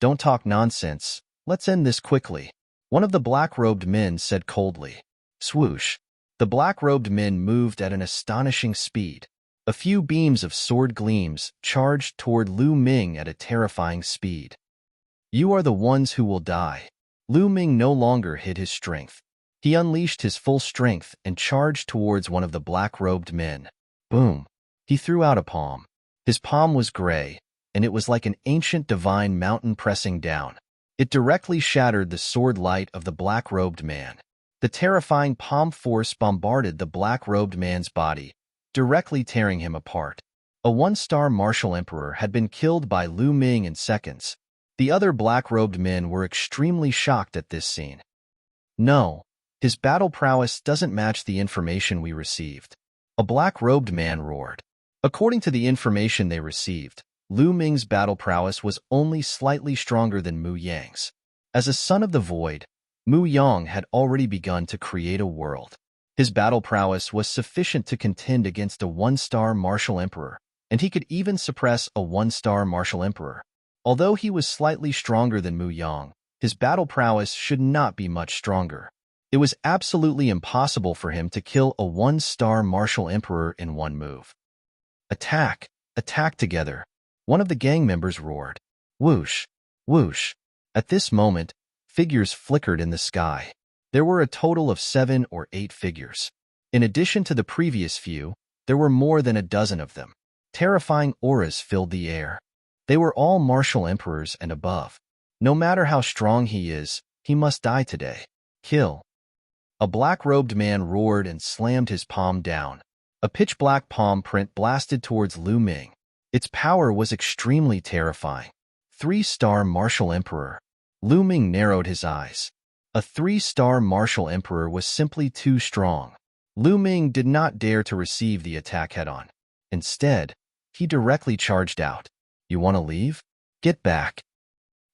Don't talk nonsense. Let's end this quickly. One of the black-robed men said coldly. Swoosh. The black-robed men moved at an astonishing speed. A few beams of sword gleams charged toward Lu Ming at a terrifying speed. You are the ones who will die. Lu Ming no longer hid his strength. He unleashed his full strength and charged towards one of the black-robed men. Boom. He threw out a palm. His palm was gray, and it was like an ancient divine mountain pressing down. It directly shattered the sword light of the black-robed man. The terrifying palm force bombarded the black-robed man's body, directly tearing him apart. A one-star martial emperor had been killed by Lu Ming in seconds. The other black-robed men were extremely shocked at this scene. No, his battle prowess doesn't match the information we received. A black-robed man roared. According to the information they received, Lu Ming's battle prowess was only slightly stronger than Mu Yang's. As a son of the void, Mu Yang had already begun to create a world. His battle prowess was sufficient to contend against a one-star martial emperor, and he could even suppress a one-star martial emperor. Although he was slightly stronger than Mu Yang, his battle prowess should not be much stronger. It was absolutely impossible for him to kill a one-star martial emperor in one move. Attack! Attack together! One of the gang members roared. Whoosh! Whoosh! At this moment, figures flickered in the sky. There were a total of 7 or 8 figures. In addition to the previous few, there were more than a dozen of them. Terrifying auras filled the air. They were all martial emperors and above. No matter how strong he is, he must die today. Kill. A black-robed man roared and slammed his palm down. A pitch-black palm print blasted towards Lu Ming. Its power was extremely terrifying. 3-star martial emperor. Lu Ming narrowed his eyes. A 3-star martial emperor was simply too strong. Lu Ming did not dare to receive the attack head-on. Instead, he directly charged out. You want to leave? Get back.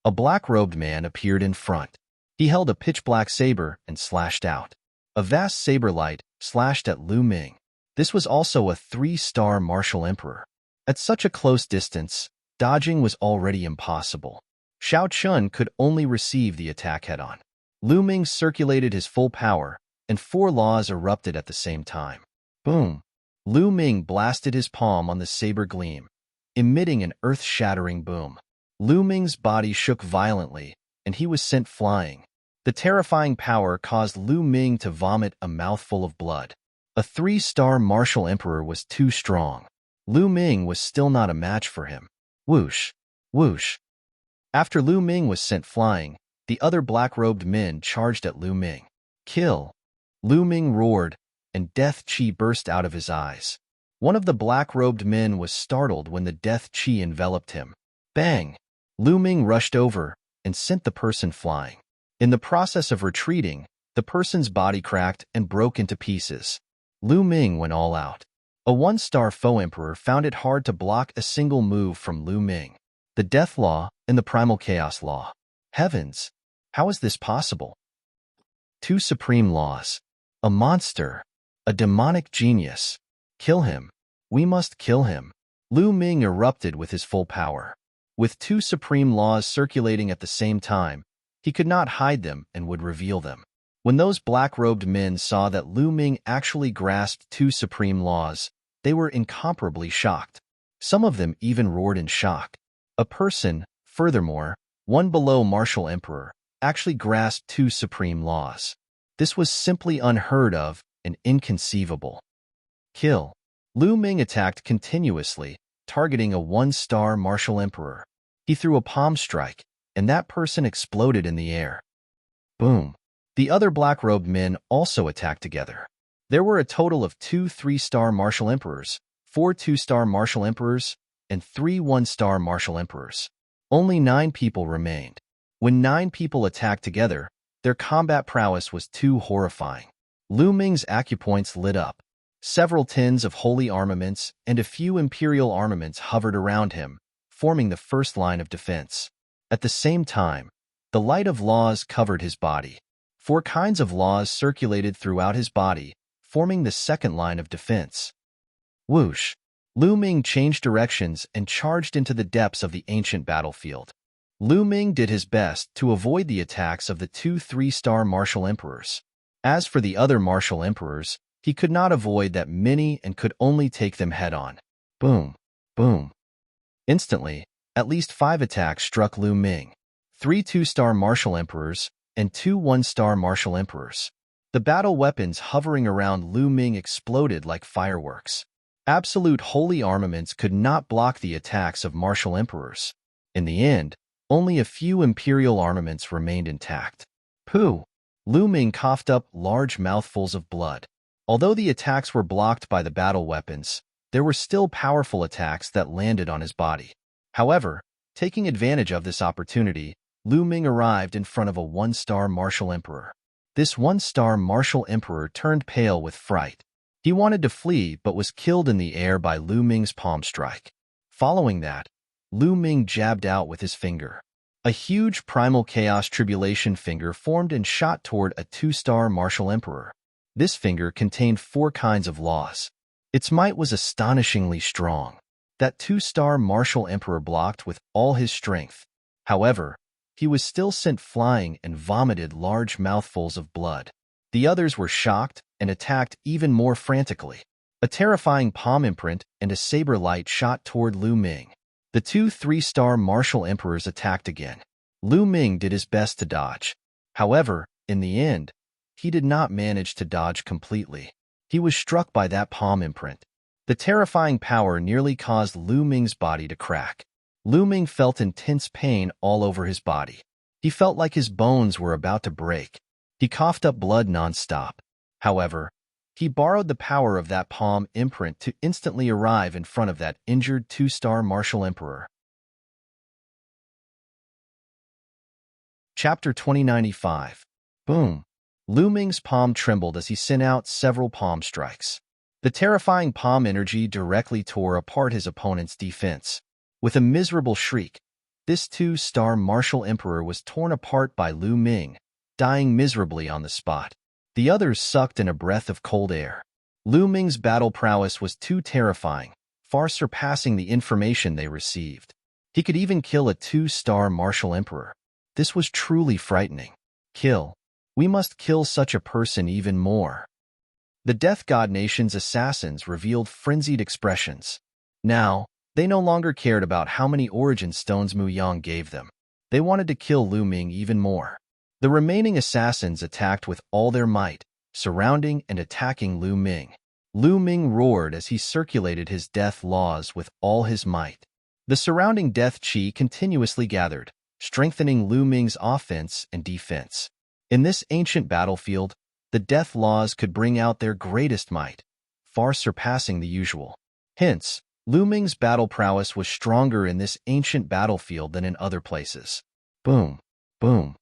A black-robed man appeared in front. He held a pitch-black saber and slashed out. A vast saber light slashed at Lu Ming. This was also a 3-star martial emperor. At such a close distance, dodging was already impossible. Xiao Chun could only receive the attack head-on. Lu Ming circulated his full power, and 4 laws erupted at the same time. Boom! Lu Ming blasted his palm on the saber gleam, emitting an earth-shattering boom. Lu Ming's body shook violently, and he was sent flying. The terrifying power caused Lu Ming to vomit a mouthful of blood. A 3-star martial emperor was too strong. Lu Ming was still not a match for him. Whoosh! Whoosh! After Lu Ming was sent flying, The other black-robed men charged at Lu Ming. Kill! Lu Ming roared, and death chi burst out of his eyes. One of the black-robed men was startled when the death chi enveloped him. Bang! Lu Ming rushed over and sent the person flying. In the process of retreating, the person's body cracked and broke into pieces. Lu Ming went all out. A one-star foe emperor found it hard to block a single move from Lu Ming. The Death Law and the Primal Chaos Law. Heavens! How is this possible? Two supreme laws. A monster. A demonic genius. Kill him. We must kill him. Lu Ming erupted with his full power. With two supreme laws circulating at the same time, he could not hide them and would reveal them. When those black-robed men saw that Lu Ming actually grasped two supreme laws, they were incomparably shocked. Some of them even roared in shock. A person, furthermore, one below Martial Emperor, actually grasped two supreme laws. This was simply unheard of and inconceivable. Kill. Lu Ming attacked continuously, targeting a one-star Martial Emperor. He threw a palm strike, and that person exploded in the air. Boom. The other black-robed men also attacked together. There were a total of 2 3-star Martial Emperors, 4 2-star Martial Emperors, and 3 1-star Martial Emperors. Only 9 people remained. When 9 people attacked together, their combat prowess was too horrifying. Lu Ming's acupoints lit up. Several tins of holy armaments and a few imperial armaments hovered around him, forming the first line of defense. At the same time, the light of laws covered his body. 4 kinds of laws circulated throughout his body, forming the second line of defense. Whoosh! Lu Ming changed directions and charged into the depths of the ancient battlefield. Lu Ming did his best to avoid the attacks of the 2 3-star Martial Emperors. As for the other Martial Emperors, he could not avoid that many and could only take them head-on. Boom! Boom! Instantly, at least 5 attacks struck Lu Ming. 3 2-star Martial Emperors and 2 1-star Martial Emperors. The battle weapons hovering around Lu Ming exploded like fireworks. Absolute holy armaments could not block the attacks of Martial Emperors. In the end, only a few imperial armaments remained intact. Pooh! Lu Ming coughed up large mouthfuls of blood. Although the attacks were blocked by the battle weapons, there were still powerful attacks that landed on his body. However, taking advantage of this opportunity, Lu Ming arrived in front of a 1-star Martial Emperor. This 1-star Martial Emperor turned pale with fright. He wanted to flee but was killed in the air by Lu Ming's palm strike. Following that, Lu Ming jabbed out with his finger. A huge Primal Chaos Tribulation finger formed and shot toward a 2-star Martial Emperor. This finger contained 4 kinds of laws. Its might was astonishingly strong. That 2-star Martial Emperor blocked with all his strength. However, he was still sent flying and vomited large mouthfuls of blood. The others were shocked and attacked even more frantically. A terrifying palm imprint and a saber light shot toward Lu Ming. The 2 3-star Martial Emperors attacked again. Lu Ming did his best to dodge. However, in the end, he did not manage to dodge completely. He was struck by that palm imprint. The terrifying power nearly caused Lu Ming's body to crack. Lu Ming felt intense pain all over his body. He felt like his bones were about to break. He coughed up blood non-stop. However, he borrowed the power of that palm imprint to instantly arrive in front of that injured 2-star Martial Emperor. Chapter 2095. Boom! Lu Ming's palm trembled as he sent out several palm strikes. The terrifying palm energy directly tore apart his opponent's defense. With a miserable shriek, this 2-star Martial Emperor was torn apart by Lu Ming, dying miserably on the spot. The others sucked in a breath of cold air. Lu Ming's battle prowess was too terrifying, far surpassing the information they received. He could even kill a 2-star Martial Emperor. This was truly frightening. Kill. We must kill such a person even more. The Death God Nation's assassins revealed frenzied expressions. Now, they no longer cared about how many origin stones Mu Yang gave them. They wanted to kill Lu Ming even more. The remaining assassins attacked with all their might, surrounding and attacking Lu Ming. Lu Ming roared as he circulated his death laws with all his might. The surrounding death chi continuously gathered, strengthening Lu Ming's offense and defense. In this ancient battlefield, the death laws could bring out their greatest might, far surpassing the usual. Hence, Lu Ming's battle prowess was stronger in this ancient battlefield than in other places. Boom, boom.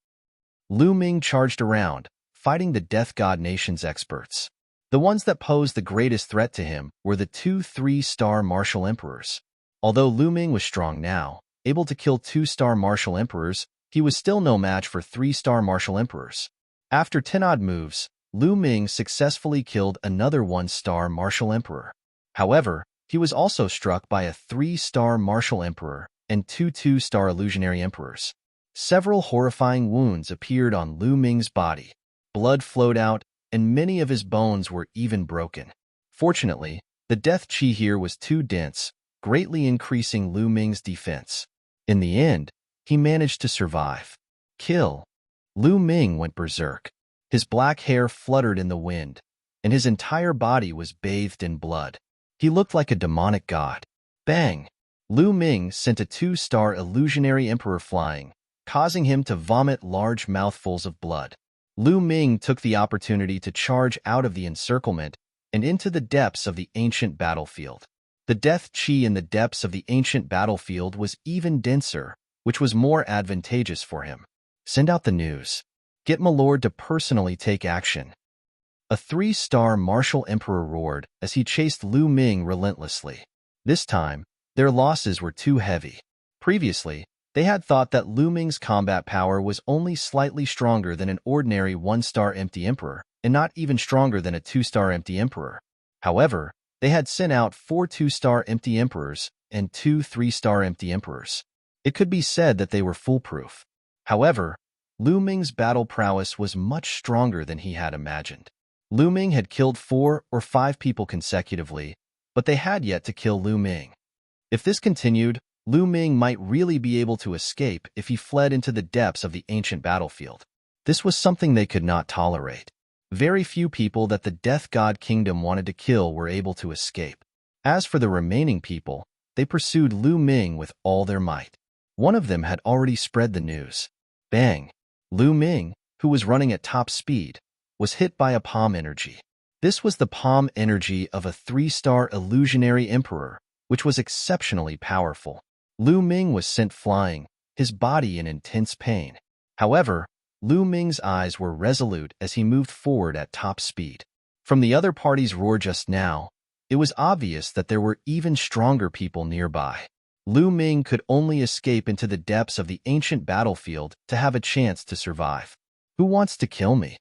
Lu Ming charged around, fighting the Death God Nation's experts. The ones that posed the greatest threat to him were the two 3-star martial emperors. Although Lu Ming was strong now, able to kill 2-star martial emperors, he was still no match for 3-star martial emperors. After 10-odd moves, Lu Ming successfully killed another 1-star martial emperor. However, he was also struck by a 3-star martial emperor and 2-star illusionary emperors. Several horrifying wounds appeared on Lu Ming's body. Blood flowed out, and many of his bones were even broken. Fortunately, the death chi here was too dense, greatly increasing Lu Ming's defense. In the end, he managed to survive. Kill. Lu Ming went berserk. His black hair fluttered in the wind, and his entire body was bathed in blood. He looked like a demonic god. Bang! Lu Ming sent a 2-star illusionary emperor flying, causing him to vomit large mouthfuls of blood. Lu Ming took the opportunity to charge out of the encirclement and into the depths of the ancient battlefield. The death chi in the depths of the ancient battlefield was even denser, which was more advantageous for him. Send out the news. Get my lord to personally take action. A 3-star martial emperor roared as he chased Lu Ming relentlessly. This time, their losses were too heavy. Previously, they had thought that Lu Ming's combat power was only slightly stronger than an ordinary 1-star empty emperor, and not even stronger than a 2-star empty emperor. However, they had sent out 4 2-star empty emperors and 2 3-star empty emperors. It could be said that they were foolproof. However, Lu Ming's battle prowess was much stronger than he had imagined. Lu Ming had killed 4 or 5 people consecutively, but they had yet to kill Lu Ming. If this continued, Lu Ming might really be able to escape if he fled into the depths of the ancient battlefield. This was something they could not tolerate. Very few people that the Death God Kingdom wanted to kill were able to escape. As for the remaining people, they pursued Lu Ming with all their might. One of them had already spread the news. Bang! Lu Ming, who was running at top speed, was hit by a palm energy. This was the palm energy of a 3-star illusionary emperor, which was exceptionally powerful. Lu Ming was sent flying, his body in intense pain. However, Lu Ming's eyes were resolute as he moved forward at top speed. From the other party's roar just now, it was obvious that there were even stronger people nearby. Lu Ming could only escape into the depths of the ancient battlefield to have a chance to survive. Who wants to kill me?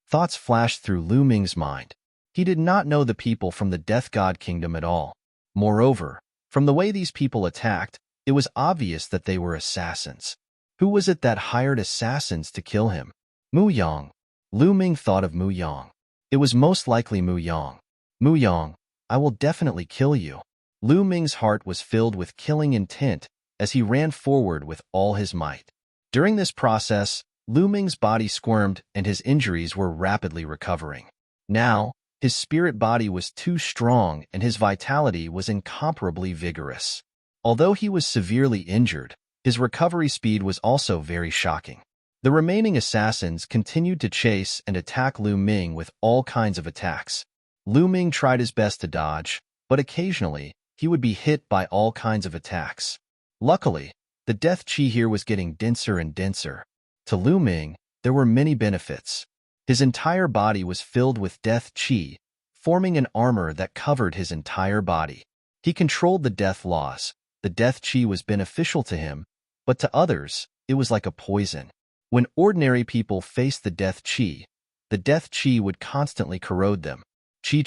Thoughts flashed through Lu Ming's mind. He did not know the people from the Death God Kingdom at all. Moreover, from the way these people attacked, it was obvious that they were assassins. Who was it that hired assassins to kill him? Mu Yang. Lu Ming thought of Mu Yang. It was most likely Mu Yang. Mu Yang, I will definitely kill you. Lu Ming's heart was filled with killing intent as he ran forward with all his might. During this process, Lu Ming's body squirmed and his injuries were rapidly recovering. Now, his spirit body was too strong and his vitality was incomparably vigorous. Although he was severely injured, his recovery speed was also very shocking. The remaining assassins continued to chase and attack Lu Ming with all kinds of attacks. Lu Ming tried his best to dodge, but occasionally, he would be hit by all kinds of attacks. Luckily, the death chi here was getting denser and denser. To Lu Ming, there were many benefits. His entire body was filled with death chi, forming an armor that covered his entire body. He controlled the death laws. The death chi was beneficial to him, but to others, it was like a poison. When ordinary people faced the death chi would constantly corrode them. Chi.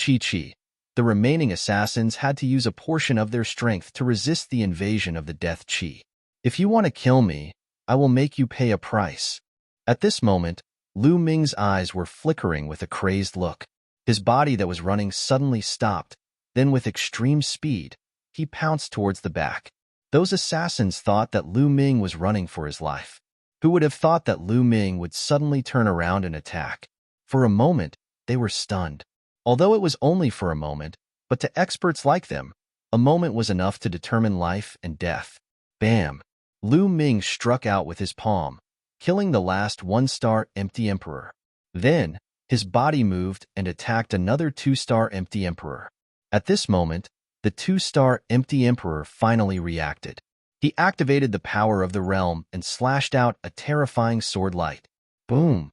The remaining assassins had to use a portion of their strength to resist the invasion of the death chi. If you want to kill me, I will make you pay a price. At this moment, Lu Ming's eyes were flickering with a crazed look. His body that was running suddenly stopped. Then with extreme speed, he pounced towards the back. Those assassins thought that Lu Ming was running for his life. Who would have thought that Lu Ming would suddenly turn around and attack? For a moment, they were stunned. Although it was only for a moment, but to experts like them, a moment was enough to determine life and death. Bam! Lu Ming struck out with his palm, killing the last one-star empty emperor. Then, his body moved and attacked another two-star empty emperor. At this moment, the two-star empty emperor finally reacted. He activated the power of the realm and slashed out a terrifying sword light. Boom!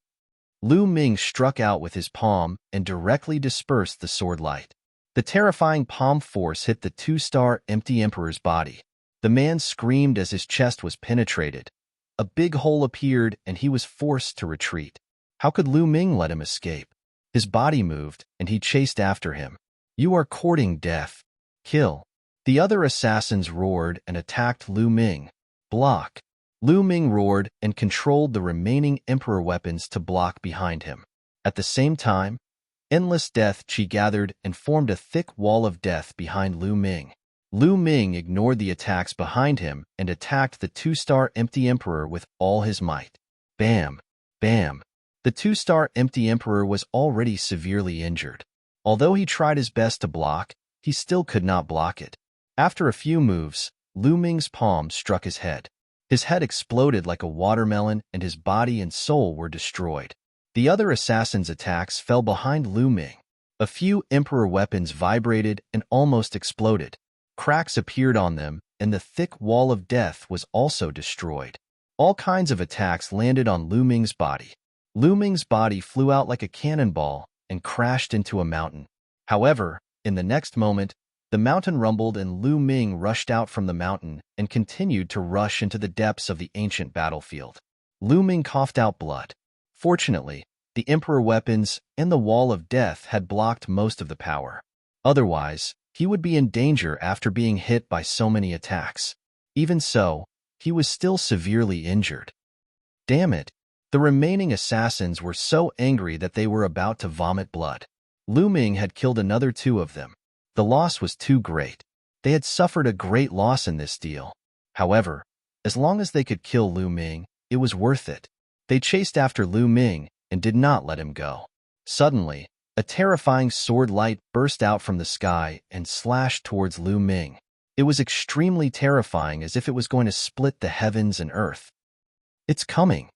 Lu Ming struck out with his palm and directly dispersed the sword light. The terrifying palm force hit the two-star empty emperor's body. The man screamed as his chest was penetrated. A big hole appeared and he was forced to retreat. How could Lu Ming let him escape? His body moved and he chased after him. You are courting death. Kill. The other assassins roared and attacked Lu Ming. Block. Lu Ming roared and controlled the remaining emperor weapons to block behind him. At the same time, endless death chi gathered and formed a thick wall of death behind Lu Ming. Lu Ming ignored the attacks behind him and attacked the two-star empty emperor with all his might. Bam! Bam! The two-star empty emperor was already severely injured. Although he tried his best to block, he still could not block it. After a few moves, Lu Ming's palm struck his head. His head exploded like a watermelon and his body and soul were destroyed. The other assassin's attacks fell behind Lu Ming. A few emperor weapons vibrated and almost exploded. Cracks appeared on them, and the thick wall of death was also destroyed. All kinds of attacks landed on Lu Ming's body. Lu Ming's body flew out like a cannonball and crashed into a mountain. However, in the next moment, the mountain rumbled and Lu Ming rushed out from the mountain and continued to rush into the depths of the ancient battlefield. Lu Ming coughed out blood. Fortunately, the emperor weapons and the wall of death had blocked most of the power. Otherwise, he would be in danger after being hit by so many attacks. Even so, he was still severely injured. Damn it! The remaining assassins were so angry that they were about to vomit blood. Lu Ming had killed another two of them. The loss was too great. They had suffered a great loss in this deal. However, as long as they could kill Lu Ming, it was worth it. They chased after Lu Ming and did not let him go. Suddenly, a terrifying sword light burst out from the sky and slashed towards Lu Ming. It was extremely terrifying, as if it was going to split the heavens and earth. It's coming.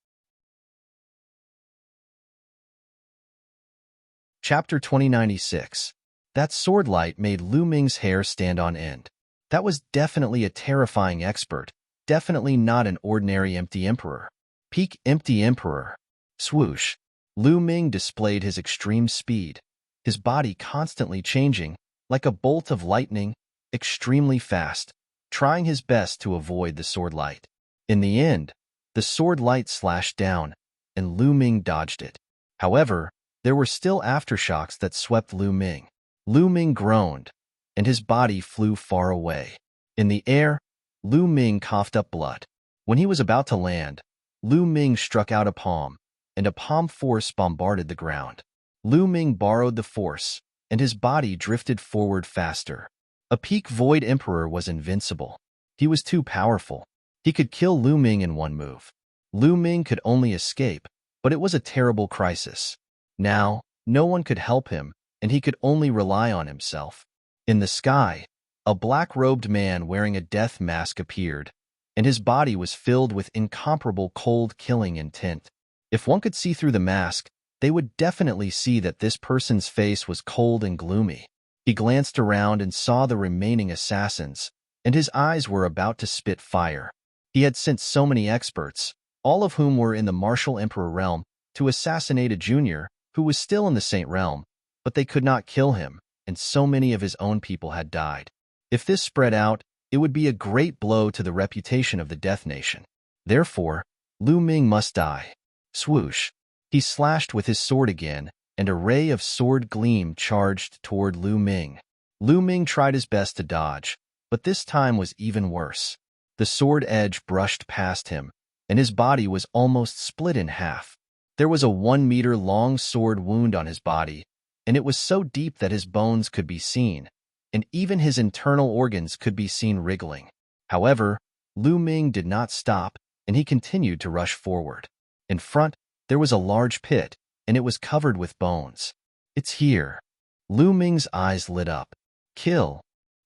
Chapter 2096. That sword light made Lu Ming's hair stand on end. That was definitely a terrifying expert, definitely not an ordinary empty emperor. Peak empty emperor. Swoosh. Lu Ming displayed his extreme speed, his body constantly changing, like a bolt of lightning, extremely fast, trying his best to avoid the sword light. In the end, the sword light slashed down, and Lu Ming dodged it. However, there were still aftershocks that swept Lu Ming. Lu Ming groaned, and his body flew far away. In the air, Lu Ming coughed up blood. When he was about to land, Lu Ming struck out a palm, and a palm force bombarded the ground. Lu Ming borrowed the force, and his body drifted forward faster. A peak void emperor was invincible. He was too powerful. He could kill Lu Ming in one move. Lu Ming could only escape, but it was a terrible crisis. Now, no one could help him, and he could only rely on himself. In the sky, a black-robed man wearing a death mask appeared, and his body was filled with incomparable cold-killing intent. If one could see through the mask, they would definitely see that this person's face was cold and gloomy. He glanced around and saw the remaining assassins, and his eyes were about to spit fire. He had sent so many experts, all of whom were in the Martial Emperor realm, to assassinate a junior who was still in the Saint realm, but they could not kill him, and so many of his own people had died. If this spread out, it would be a great blow to the reputation of the Death Nation. Therefore, Lu Ming must die. Swoosh. He slashed with his sword again, and a ray of sword gleam charged toward Lu Ming. Lu Ming tried his best to dodge, but this time was even worse. The sword edge brushed past him, and his body was almost split in half. There was a 1-meter-long sword wound on his body, and it was so deep that his bones could be seen, and even his internal organs could be seen wriggling. However, Lu Ming did not stop, and he continued to rush forward. In front, there was a large pit, and it was covered with bones. It's here. Lu Ming's eyes lit up. Kill.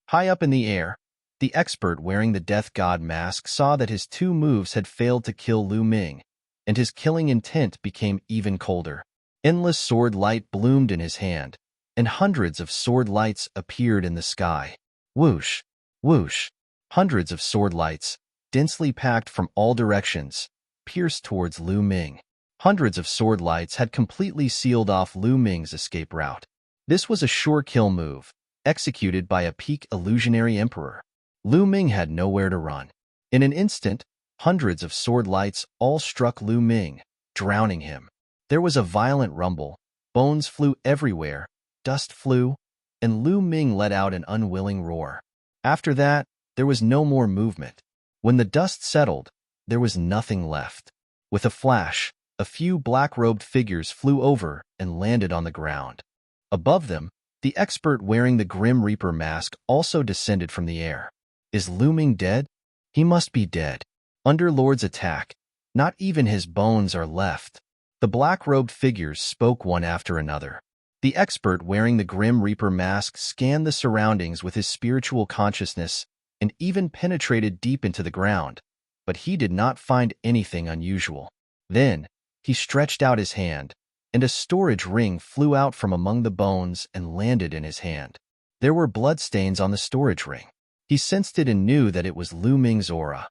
High up in the air, The expert wearing the death god mask saw that his two moves had failed to kill Lu Ming, and his killing intent became even colder. Endless sword light bloomed in his hand, and hundreds of sword lights appeared in the sky. Whoosh, whoosh. Hundreds of sword lights, densely packed from all directions, pierced towards Lu Ming. Hundreds of sword lights had completely sealed off Lu Ming's escape route. This was a sure kill move, executed by a peak illusionary emperor. Lu Ming had nowhere to run. In an instant, hundreds of sword lights all struck Lu Ming, drowning him. There was a violent rumble, bones flew everywhere, dust flew, and Lu Ming let out an unwilling roar. After that, there was no more movement. When the dust settled, there was nothing left. With a flash, a few black-robed figures flew over and landed on the ground. Above them, the expert wearing the Grim Reaper mask also descended from the air. Is Lu Ming dead? He must be dead. Under Lord's attack, not even his bones are left. The black-robed figures spoke one after another. The expert wearing the Grim Reaper mask scanned the surroundings with his spiritual consciousness and even penetrated deep into the ground, but he did not find anything unusual. Then, he stretched out his hand, and a storage ring flew out from among the bones and landed in his hand. There were bloodstains on the storage ring. He sensed it and knew that it was Lu Ming's aura.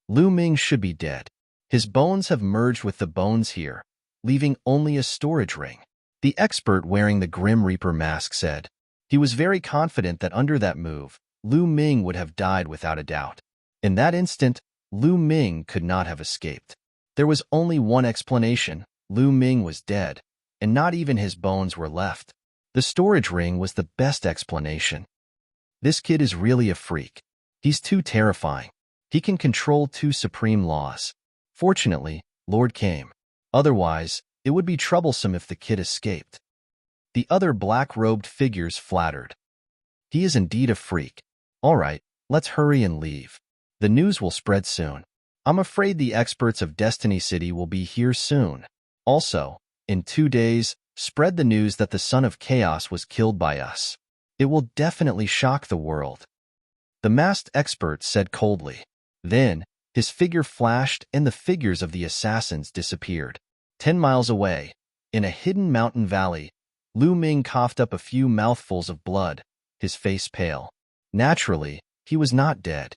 Lu Ming should be dead. His bones have merged with the bones here, leaving only a storage ring. The expert wearing the Grim Reaper mask said. He was very confident that under that move, Lu Ming would have died without a doubt. In that instant, Lu Ming could not have escaped. There was only one explanation. Lu Ming was dead, and not even his bones were left. The storage ring was the best explanation. This kid is really a freak. He's too terrifying. He can control two supreme laws. Fortunately, Lord came. Otherwise, it would be troublesome if the kid escaped. The other black-robed figures flattered. He is indeed a freak. All right, let's hurry and leave. The news will spread soon. I'm afraid the experts of Destiny City will be here soon. Also, in 2 days, spread the news that the Son of Chaos was killed by us. It will definitely shock the world. The masked expert said coldly. Then, his figure flashed and the figures of the assassins disappeared. 10 miles away, in a hidden mountain valley, Lu Ming coughed up a few mouthfuls of blood, his face pale. Naturally, he was not dead.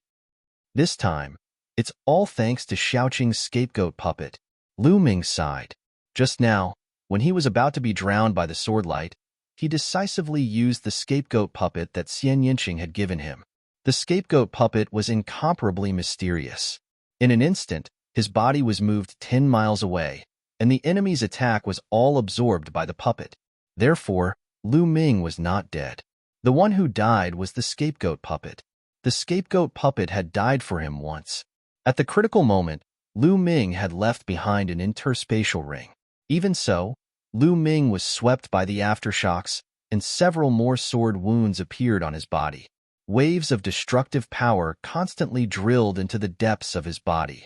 This time, it's all thanks to Xiaoqing's scapegoat puppet. Lu Ming sighed. Just now, when he was about to be drowned by the swordlight, he decisively used the scapegoat puppet that Xian Yinqing had given him. The scapegoat puppet was incomparably mysterious. In an instant, his body was moved 10 miles away, and the enemy's attack was all absorbed by the puppet. Therefore, Lu Ming was not dead. The one who died was the scapegoat puppet. The scapegoat puppet had died for him once. At the critical moment, Lu Ming had left behind an interspatial ring. Even so, Lu Ming was swept by the aftershocks, and several more sword wounds appeared on his body. Waves of destructive power constantly drilled into the depths of his body.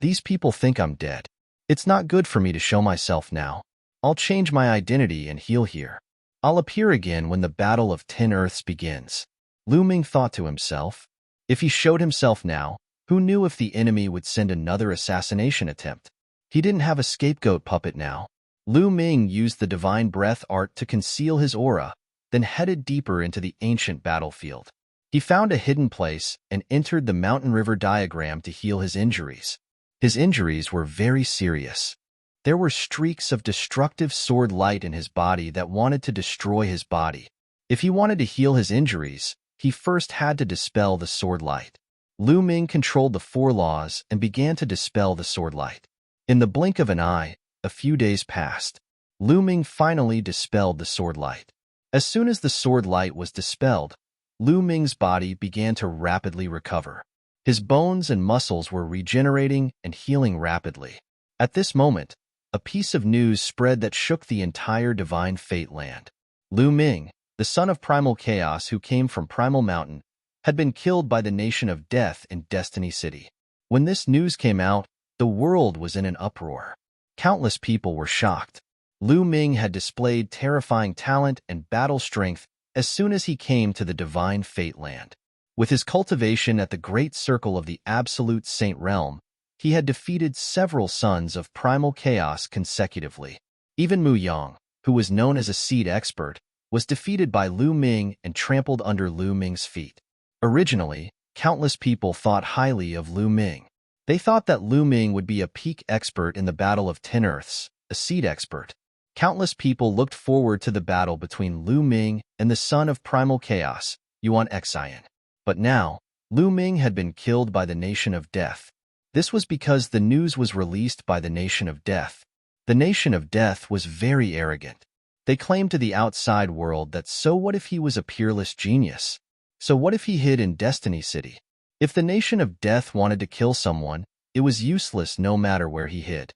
These people think I'm dead. It's not good for me to show myself now. I'll change my identity and heal here. I'll appear again when the Battle of 10 Earths begins. Lu Ming thought to himself. If he showed himself now, who knew if the enemy would send another assassination attempt? He didn't have a scapegoat puppet now. Lu Ming used the divine breath art to conceal his aura, then headed deeper into the ancient battlefield. He found a hidden place and entered the mountain river diagram to heal his injuries. His injuries were very serious. There were streaks of destructive sword light in his body that wanted to destroy his body. If he wanted to heal his injuries, he first had to dispel the sword light. Lu Ming controlled the 4 laws and began to dispel the sword light. In the blink of an eye, a few days passed. Lu Ming finally dispelled the sword light. As soon as the sword light was dispelled, Lu Ming's body began to rapidly recover. His bones and muscles were regenerating and healing rapidly. At this moment, a piece of news spread that shook the entire Divine Fate land. Lu Ming, the son of Primal Chaos who came from Primal Mountain, had been killed by the Nation of Death in Destiny City. When this news came out, the world was in an uproar. Countless people were shocked. Lu Ming had displayed terrifying talent and battle strength as soon as he came to the Divine Fate land. With his cultivation at the great circle of the absolute saint realm, he had defeated several sons of primal chaos consecutively. Even Mu Yang, who was known as a seed expert, was defeated by Lu Ming and trampled under Lu Ming's feet. Originally, countless people thought highly of Lu Ming. They thought that Lu Ming would be a peak expert in the Battle of 10 Earths, a seed expert. Countless people looked forward to the battle between Lu Ming and the son of primal chaos, Yuan Xian. But now, Lu Ming had been killed by the Nation of Death. This was because the news was released by the Nation of Death. The Nation of Death was very arrogant. They claimed to the outside world that so what if he was a peerless genius? So what if he hid in Destiny City? If the Nation of Death wanted to kill someone, it was useless no matter where he hid.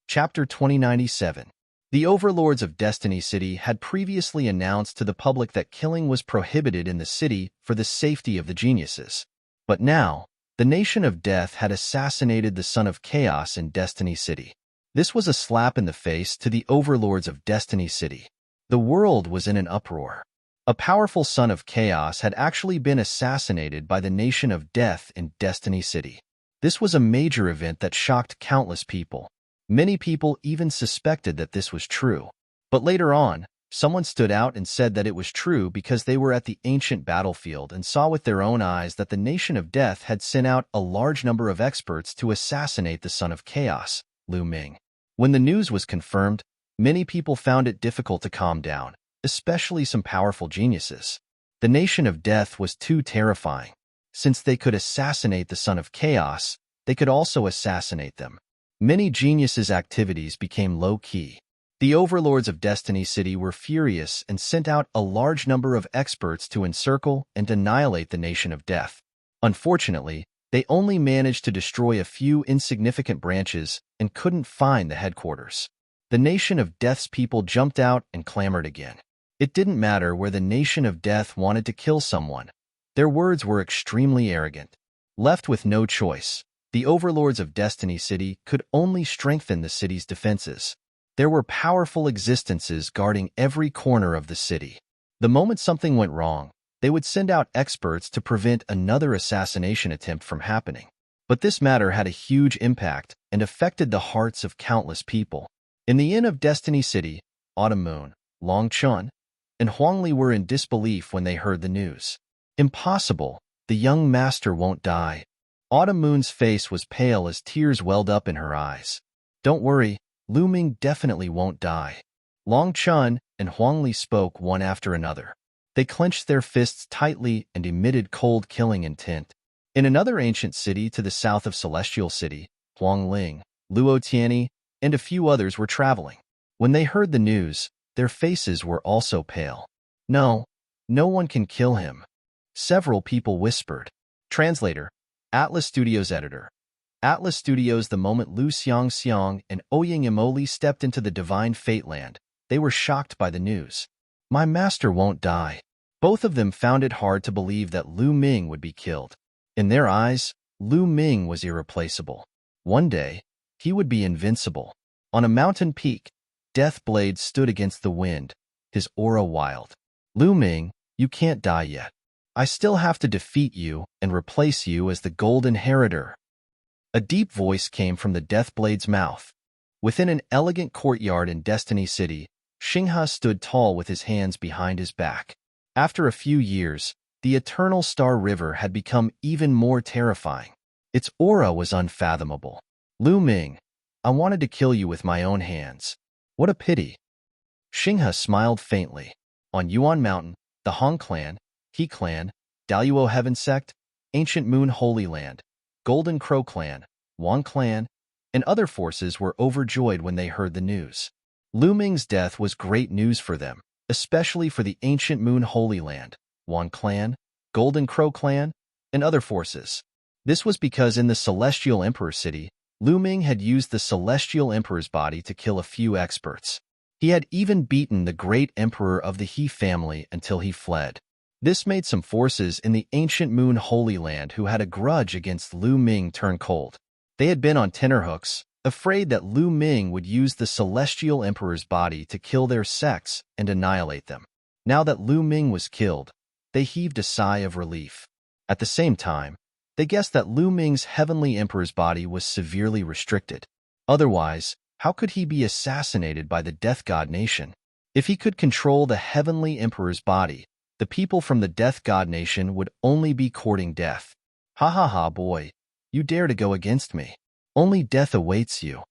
Chapter 2097. The overlords of Destiny City had previously announced to the public that killing was prohibited in the city for the safety of the geniuses. But now, the Nation of Death had assassinated the Son of Chaos in Destiny City. This was a slap in the face to the overlords of Destiny City. The world was in an uproar. A powerful Son of Chaos had actually been assassinated by the Nation of Death in Destiny City. This was a major event that shocked countless people. Many people even suspected that this was true. But later on, someone stood out and said that it was true because they were at the ancient battlefield and saw with their own eyes that the Nation of Death had sent out a large number of experts to assassinate the Son of Chaos, Lu Ming. When the news was confirmed, many people found it difficult to calm down, especially some powerful geniuses. The Nation of Death was too terrifying. Since they could assassinate the Son of Chaos, they could also assassinate them. Many geniuses' activities became low-key. The overlords of Destiny City were furious and sent out a large number of experts to encircle and annihilate the Nation of Death. Unfortunately, they only managed to destroy a few insignificant branches and couldn't find the headquarters. The Nation of Death's people jumped out and clamored again. It didn't matter where the Nation of Death wanted to kill someone. Their words were extremely arrogant. Left with no choice, the overlords of Destiny City could only strengthen the city's defenses. There were powerful existences guarding every corner of the city. The moment something went wrong, they would send out experts to prevent another assassination attempt from happening. But this matter had a huge impact and affected the hearts of countless people. In the inn of Destiny City, Autumn Moon, Long Chun, and Huangli were in disbelief when they heard the news. Impossible, the young master won't die. Autumn Moon's face was pale as tears welled up in her eyes. Don't worry, Lu Ming definitely won't die. Long Chun and Huangli spoke one after another. They clenched their fists tightly and emitted cold killing intent. In another ancient city to the south of Celestial City, Huangling, Luo Tianyi, and a few others were traveling. When they heard the news, their faces were also pale. No one can kill him. Several people whispered. Translator, Atlas Studios editor. Atlas Studios. The moment Lu Xiang and Ouying Imoli stepped into the divine fate land, they were shocked by the news. My master won't die. Both of them found it hard to believe that Lu Ming would be killed. In their eyes, Lu Ming was irreplaceable. One day, he would be invincible. On a mountain peak, Death Blade stood against the wind, his aura wild. Lu Ming, you can't die yet. I still have to defeat you and replace you as the Golden Inheritor. A deep voice came from the Deathblade's mouth. Within an elegant courtyard in Destiny City, Xinghe stood tall with his hands behind his back. After a few years, the Eternal Star River had become even more terrifying. Its aura was unfathomable. Lu Ming, I wanted to kill you with my own hands. What a pity. Xinghe smiled faintly. On Yuan Mountain, the Hong Clan, He Clan, Daluo Heaven Sect, Ancient Moon Holy Land, Golden Crow Clan, Wang Clan, and other forces were overjoyed when they heard the news. Lu Ming's death was great news for them, especially for the Ancient Moon Holy Land, Wang Clan, Golden Crow Clan, and other forces. This was because in the Celestial Emperor City, Lu Ming had used the Celestial Emperor's body to kill a few experts. He had even beaten the great emperor of the He family until he fled. This made some forces in the Ancient Moon Holy Land who had a grudge against Lu Ming turn cold. They had been on tenterhooks, afraid that Lu Ming would use the Celestial Emperor's body to kill their sects and annihilate them. Now that Lu Ming was killed, they heaved a sigh of relief. At the same time, they guessed that Lu Ming's heavenly emperor's body was severely restricted. Otherwise, how could he be assassinated by the Death God Nation? If he could control the heavenly emperor's body, the people from the Death God Nation would only be courting death. Ha ha ha, boy, you dare to go against me. Only death awaits you.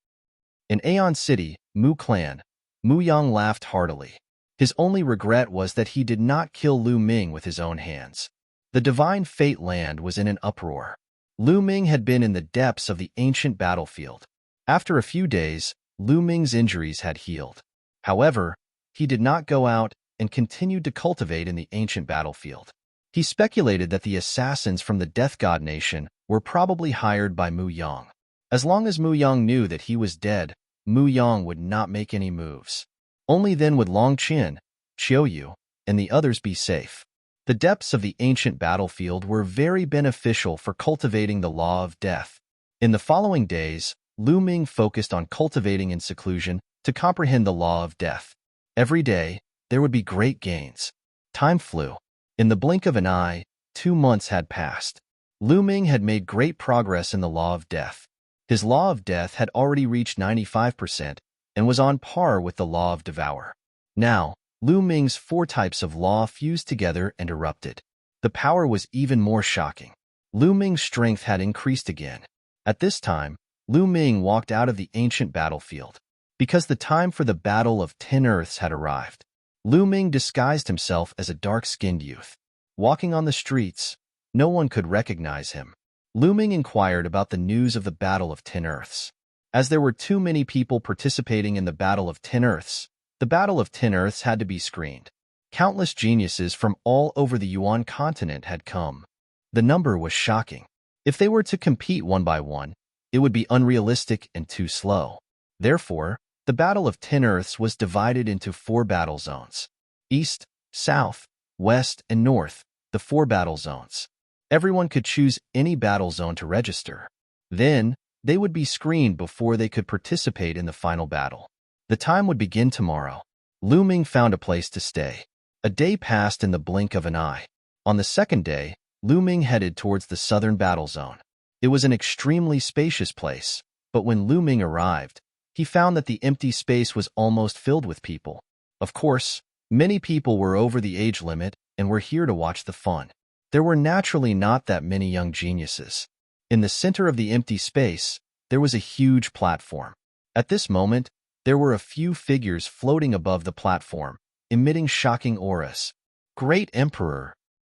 In Aeon City, Mu Clan, Mu Yang laughed heartily. His only regret was that he did not kill Lu Ming with his own hands. The divine fate land was in an uproar. Lu Ming had been in the depths of the ancient battlefield. After a few days, Lu Ming's injuries had healed. However, he did not go out and continued to cultivate in the ancient battlefield. He speculated that the assassins from the Death God Nation were probably hired by Mu Yang. As long as Mu Yang knew that he was dead, Mu Yang would not make any moves. Only then would Long Qin, Qiu Yu, and the others be safe. The depths of the ancient battlefield were very beneficial for cultivating the law of death. In the following days, Lu Ming focused on cultivating in seclusion to comprehend the law of death. Every day, there would be great gains. Time flew. In the blink of an eye, 2 months had passed. Lu Ming had made great progress in the law of death. His law of death had already reached 95% and was on par with the law of devour. Now, Lu Ming's 4 types of law fused together and erupted. The power was even more shocking. Lu Ming's strength had increased again. At this time, Lu Ming walked out of the ancient battlefield. Because the time for the Battle of 10 Earths had arrived, Lu Ming disguised himself as a dark-skinned youth. Walking on the streets, no one could recognize him. Lu Ming inquired about the news of the Battle of 10 Earths. As there were too many people participating in the Battle of 10 Earths, the Battle of 10 Earths had to be screened. Countless geniuses from all over the Yuan continent had come. The number was shocking. If they were to compete one by one, it would be unrealistic and too slow. Therefore, the Battle of 10 Earths was divided into 4 battle zones. East, South, West, and North, the 4 battle zones. Everyone could choose any battle zone to register. Then, they would be screened before they could participate in the final battle. The time would begin tomorrow. Lu Ming found a place to stay. A day passed in the blink of an eye. On the second day, Lu Ming headed towards the southern battle zone. It was an extremely spacious place, but when Lu Ming arrived, he found that the empty space was almost filled with people. Of course, many people were over the age limit and were here to watch the fun. There were naturally not that many young geniuses. In the center of the empty space, there was a huge platform. At this moment, there were a few figures floating above the platform, emitting shocking auras. Great Emperor!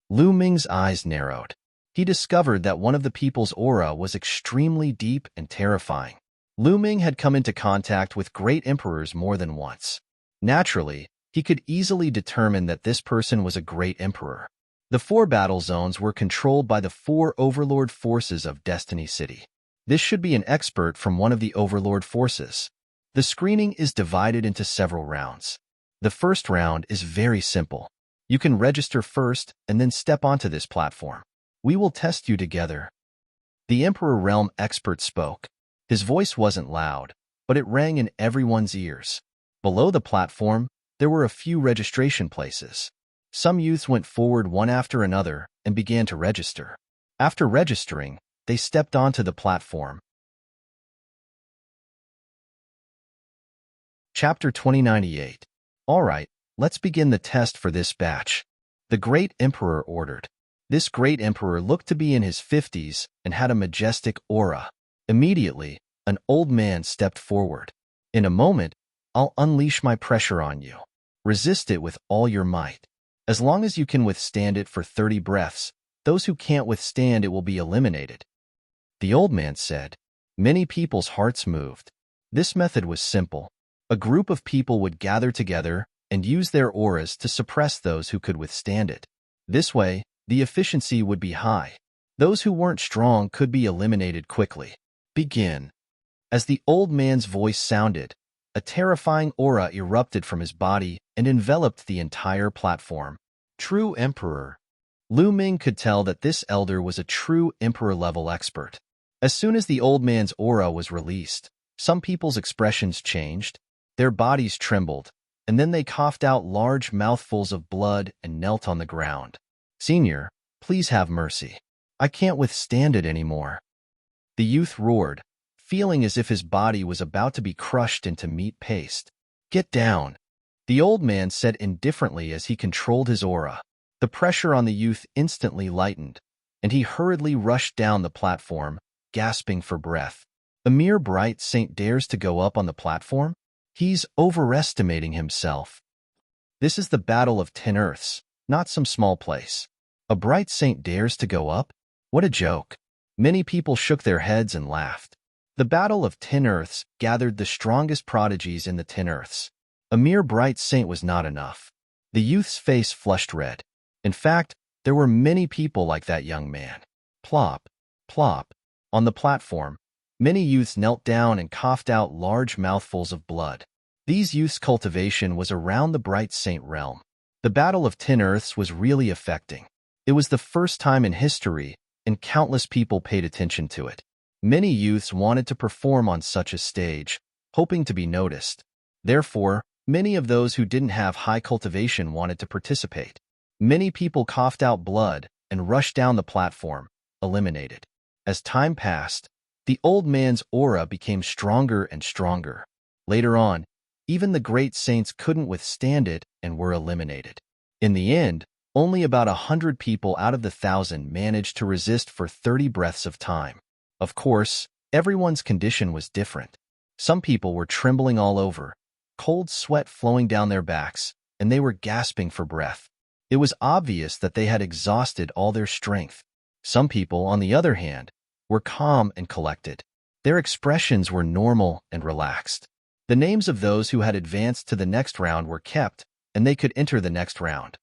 Lu Ming's eyes narrowed. He discovered that one of the people's aura was extremely deep and terrifying. Lu Ming had come into contact with great emperors more than once. Naturally, he could easily determine that this person was a great emperor. The 4 battle zones were controlled by the 4 overlord forces of Destiny City. This should be an expert from one of the overlord forces. The screening is divided into several rounds. The first round is very simple. You can register first and then step onto this platform. We will test you together. The Emperor Realm expert spoke. His voice wasn't loud, but it rang in everyone's ears. Below the platform, there were a few registration places. Some youths went forward one after another and began to register. After registering, they stepped onto the platform. Chapter 2098. All right, let's begin the test for this batch. The Great Emperor ordered. This Great Emperor looked to be in his 50s and had a majestic aura. Immediately, an old man stepped forward. In a moment, I'll unleash my pressure on you. Resist it with all your might. As long as you can withstand it for 30 breaths, those who can't withstand it will be eliminated. The old man said. Many people's hearts moved. This method was simple. A group of people would gather together and use their auras to suppress those who could withstand it. This way, the efficiency would be high. Those who weren't strong could be eliminated quickly. Begin. As the old man's voice sounded, a terrifying aura erupted from his body and enveloped the entire platform. True Emperor. Lu Ming could tell that this elder was a true emperor-level expert. As soon as the old man's aura was released, some people's expressions changed. Their bodies trembled, and then they coughed out large mouthfuls of blood and knelt on the ground. "Senior, please have mercy. I can't withstand it anymore." The youth roared, feeling as if his body was about to be crushed into meat paste. "Get down," the old man said indifferently as he controlled his aura. The pressure on the youth instantly lightened, and he hurriedly rushed down the platform, gasping for breath. "A mere bright saint dares to go up on the platform? He's overestimating himself. This is the Battle of 10 Earths, not some small place. A bright saint dares to go up? What a joke." Many people shook their heads and laughed. The Battle of 10 Earths gathered the strongest prodigies in the 10 Earths. A mere bright saint was not enough. The youth's face flushed red. In fact, there were many people like that young man. Plop, plop. On the platform, many youths knelt down and coughed out large mouthfuls of blood. These youths' cultivation was around the bright saint realm. The Battle of 10 Earths was really affecting. It was the first time in history, and countless people paid attention to it. Many youths wanted to perform on such a stage, hoping to be noticed. Therefore, many of those who didn't have high cultivation wanted to participate. Many people coughed out blood and rushed down the platform, eliminated. As time passed, the old man's aura became stronger and stronger. Later on, even the great saints couldn't withstand it and were eliminated. In the end, only about 100 people out of the 1,000 managed to resist for 30 breaths of time. Of course, everyone's condition was different. Some people were trembling all over, cold sweat flowing down their backs, and they were gasping for breath. It was obvious that they had exhausted all their strength. Some people, on the other hand, were calm and collected. Their expressions were normal and relaxed. The names of those who had advanced to the next round were kept, and they could enter the next round.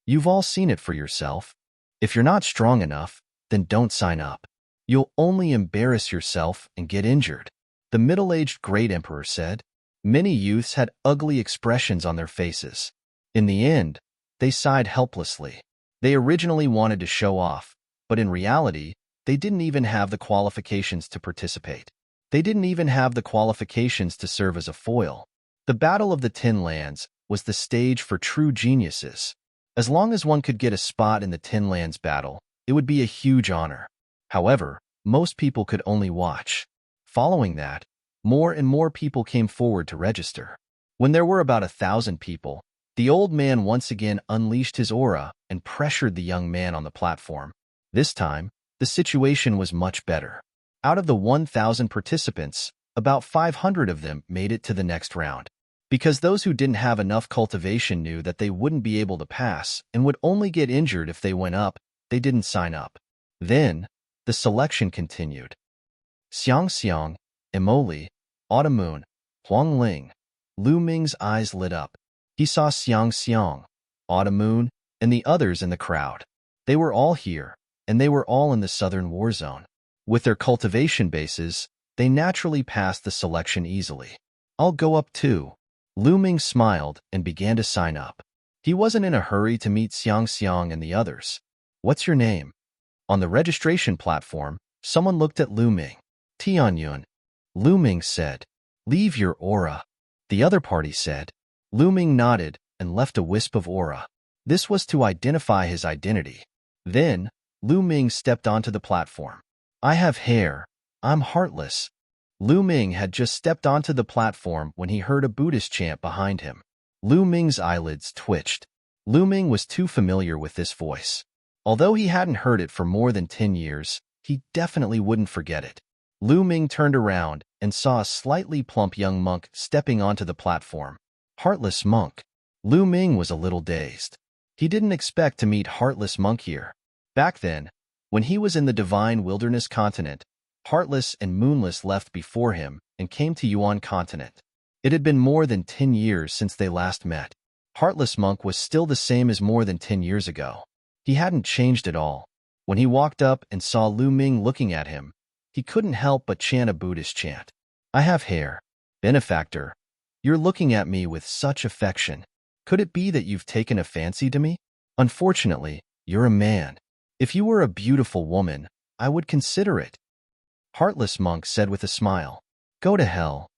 You've all seen it for yourself. If you're not strong enough, then don't sign up. You'll only embarrass yourself and get injured, the middle-aged great emperor said. Many youths had ugly expressions on their faces. In the end, they sighed helplessly. They originally wanted to show off, but in reality, they didn't even have the qualifications to participate. They didn't even have the qualifications to serve as a foil. The Battle of the 10 Lands was the stage for true geniuses. As long as one could get a spot in the 10 Lands battle, it would be a huge honor. However, most people could only watch. Following that, more and more people came forward to register. When there were about 1,000 people, the old man once again unleashed his aura and pressured the young man on the platform. This time, the situation was much better. Out of the 1,000 participants, about 500 of them made it to the next round. Because those who didn't have enough cultivation knew that they wouldn't be able to pass and would only get injured if they went up, they didn't sign up. Then, the selection continued. Xiang Xiang, Emoli, Autumn, Huang Ling. Lu Ming's eyes lit up. He saw Xiang Xiang, Autumn, and the others in the crowd. They were all here, and they were all in the southern war zone. With their cultivation bases, they naturally passed the selection easily. I'll go up too. Lu Ming smiled and began to sign up. He wasn't in a hurry to meet Xiang Xiang and the others. What's your name? On the registration platform, someone looked at Lu Ming. Tianyun. Lu Ming said, Leave your aura. The other party said. Lu Ming nodded and left a wisp of aura. This was to identify his identity. Then, Lu Ming stepped onto the platform. I have hair. I'm heartless. Lu Ming had just stepped onto the platform when he heard a Buddhist chant behind him. Lu Ming's eyelids twitched. Lu Ming was too familiar with this voice. Although he hadn't heard it for more than 10 years, he definitely wouldn't forget it. Lu Ming turned around and saw a slightly plump young monk stepping onto the platform. Heartless monk. Lu Ming was a little dazed. He didn't expect to meet Heartless monk here. Back then, when he was in the divine wilderness continent, Heartless and Moonless left before him and came to Yuan continent. It had been more than 10 years since they last met. Heartless monk was still the same as more than 10 years ago. He hadn't changed at all. When he walked up and saw Lu Ming looking at him, he couldn't help but chant a Buddhist chant. I have hair. Benefactor, you're looking at me with such affection. Could it be that you've taken a fancy to me? Unfortunately, you're a man. If you were a beautiful woman, I would consider it. Heartless monk said with a smile. Go to hell.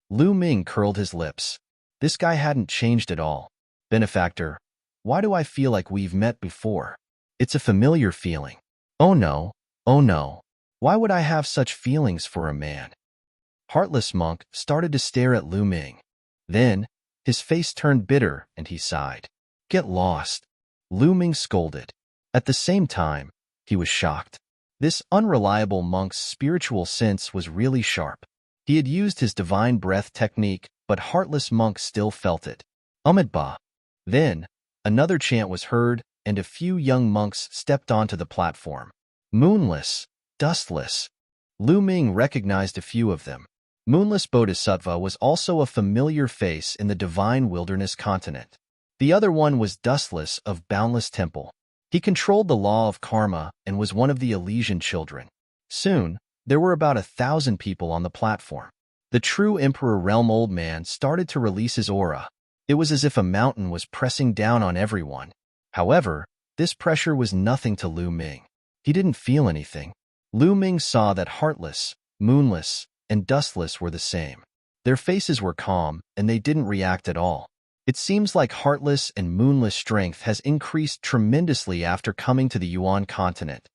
Lu Ming curled his lips. This guy hadn't changed at all. Benefactor, why do I feel like we've met before? It's a familiar feeling. Oh no, oh no. Why would I have such feelings for a man? Heartless monk started to stare at Lu Ming. Then, his face turned bitter and he sighed. Get lost. Lu Ming scolded. At the same time, he was shocked. This unreliable monk's spiritual sense was really sharp. He had used his divine breath technique, but heartless monk still felt it. Umidba. Then, another chant was heard, and a few young monks stepped onto the platform. Moonless, dustless. Lu Ming recognized a few of them. Moonless Bodhisattva was also a familiar face in the divine wilderness continent. The other one was Dustless of Boundless Temple. He controlled the law of karma and was one of the Elysian children. Soon, there were about 1,000 people on the platform. The true Emperor Realm Old Man started to release his aura. It was as if a mountain was pressing down on everyone. However, this pressure was nothing to Lu Ming. He didn't feel anything. Lu Ming saw that Heartless, Moonless, and Dustless were the same. Their faces were calm, and they didn't react at all. It seems like Heartless and Moonless strength has increased tremendously after coming to the Yuan continent.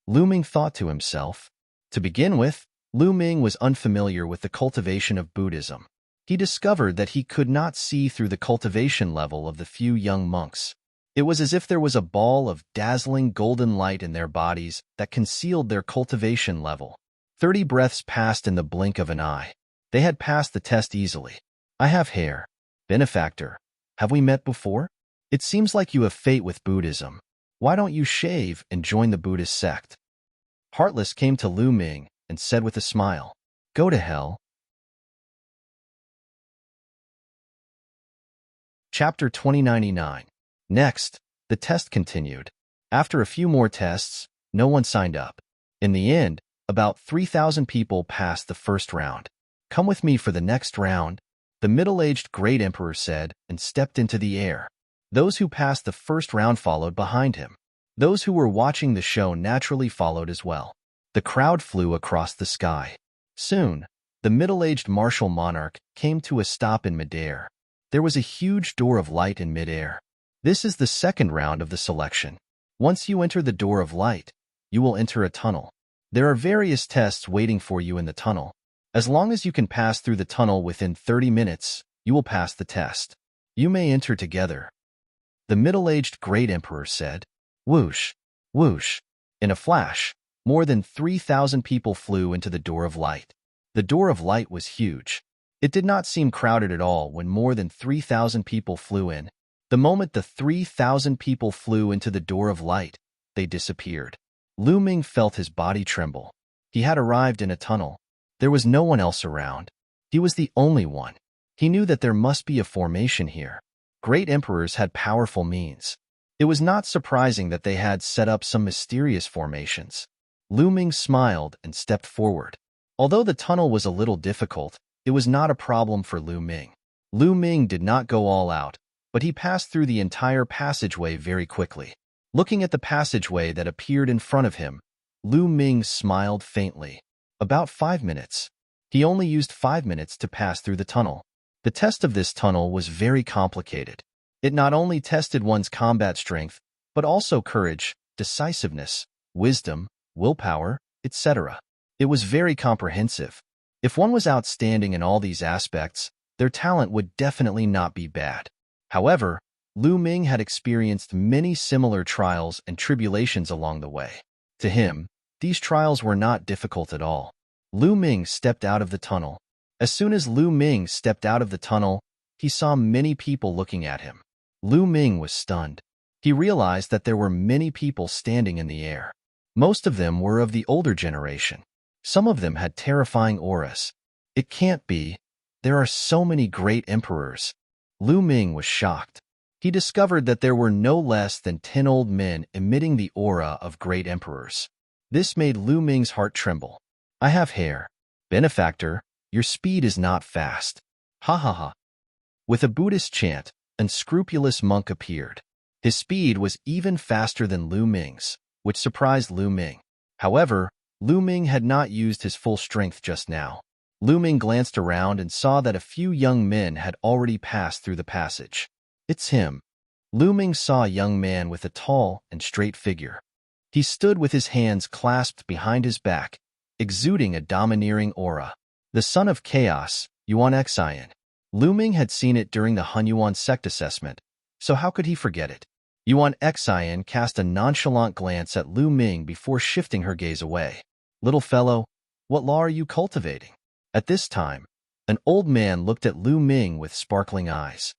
Lu Ming thought to himself. To begin with, Lu Ming was unfamiliar with the cultivation of Buddhism. He discovered that he could not see through the cultivation level of the few young monks. It was as if there was a ball of dazzling golden light in their bodies that concealed their cultivation level. 30 breaths passed in the blink of an eye. They had passed the test easily. I have hair. Benefactor, have we met before? It seems like you have fate with Buddhism. Why don't you shave and join the Buddhist sect? Heartless came to Lu Ming and said with a smile, Go to hell. Chapter 2099. Next, the test continued. After a few more tests, no one signed up. In the end, about 3,000 people passed the first round. Come with me for the next round, the middle-aged great emperor said and stepped into the air. Those who passed the first round followed behind him. Those who were watching the show naturally followed as well. The crowd flew across the sky. Soon, the middle-aged martial monarch came to a stop in midair. There was a huge door of light in midair. This is the second round of the selection. Once you enter the door of light, you will enter a tunnel. There are various tests waiting for you in the tunnel. As long as you can pass through the tunnel within 30 minutes, you will pass the test. You may enter together. The middle-aged great emperor said. Whoosh, whoosh. In a flash, more than 3,000 people flew into the door of light. The door of light was huge. It did not seem crowded at all when more than 3,000 people flew in. The moment the 3,000 people flew into the door of light, they disappeared. Lu Ming felt his body tremble. He had arrived in a tunnel. There was no one else around. He was the only one. He knew that there must be a formation here. Great emperors had powerful means. It was not surprising that they had set up some mysterious formations. Lu Ming smiled and stepped forward. Although the tunnel was a little difficult, it was not a problem for Lu Ming. Lu Ming did not go all out, but he passed through the entire passageway very quickly. Looking at the passageway that appeared in front of him, Lu Ming smiled faintly. About 5 minutes. He only used 5 minutes to pass through the tunnel. The test of this tunnel was very complicated. It not only tested one's combat strength, but also courage, decisiveness, wisdom, willpower, etc. It was very comprehensive. If one was outstanding in all these aspects, their talent would definitely not be bad. However, Lu Ming had experienced many similar trials and tribulations along the way. To him, these trials were not difficult at all. Lu Ming stepped out of the tunnel. As soon as Lu Ming stepped out of the tunnel, he saw many people looking at him. Lu Ming was stunned. He realized that there were many people standing in the air. Most of them were of the older generation. Some of them had terrifying auras. It can't be. There are so many great emperors. Lu Ming was shocked. He discovered that there were no less than 10 old men emitting the aura of great emperors. This made Lu Ming's heart tremble. I have hair. Benefactor, your speed is not fast. Ha ha ha. With a Buddhist chant, an unscrupulous monk appeared. His speed was even faster than Lu Ming's, which surprised Lu Ming. However, Lu Ming had not used his full strength just now. Lu Ming glanced around and saw that a few young men had already passed through the passage. It's him. Lu Ming saw a young man with a tall and straight figure. He stood with his hands clasped behind his back, exuding a domineering aura. The son of chaos, Yuan Xian. Lu Ming had seen it during the Hunyuan sect assessment, so how could he forget it? Yuan Xian cast a nonchalant glance at Lu Ming before shifting her gaze away. Little fellow, what law are you cultivating? At this time, an old man looked at Lu Ming with sparkling eyes.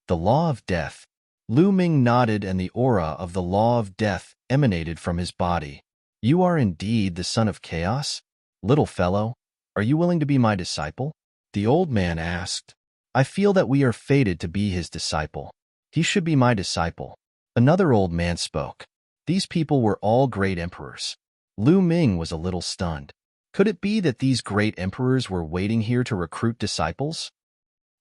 The law of death. Lu Ming nodded and the aura of the law of death emanated from his body. You are indeed the son of chaos? Little fellow, are you willing to be my disciple? The old man asked. I feel that we are fated to be his disciple. He should be my disciple. Another old man spoke. These people were all great emperors. Lu Ming was a little stunned. Could it be that these great emperors were waiting here to recruit disciples?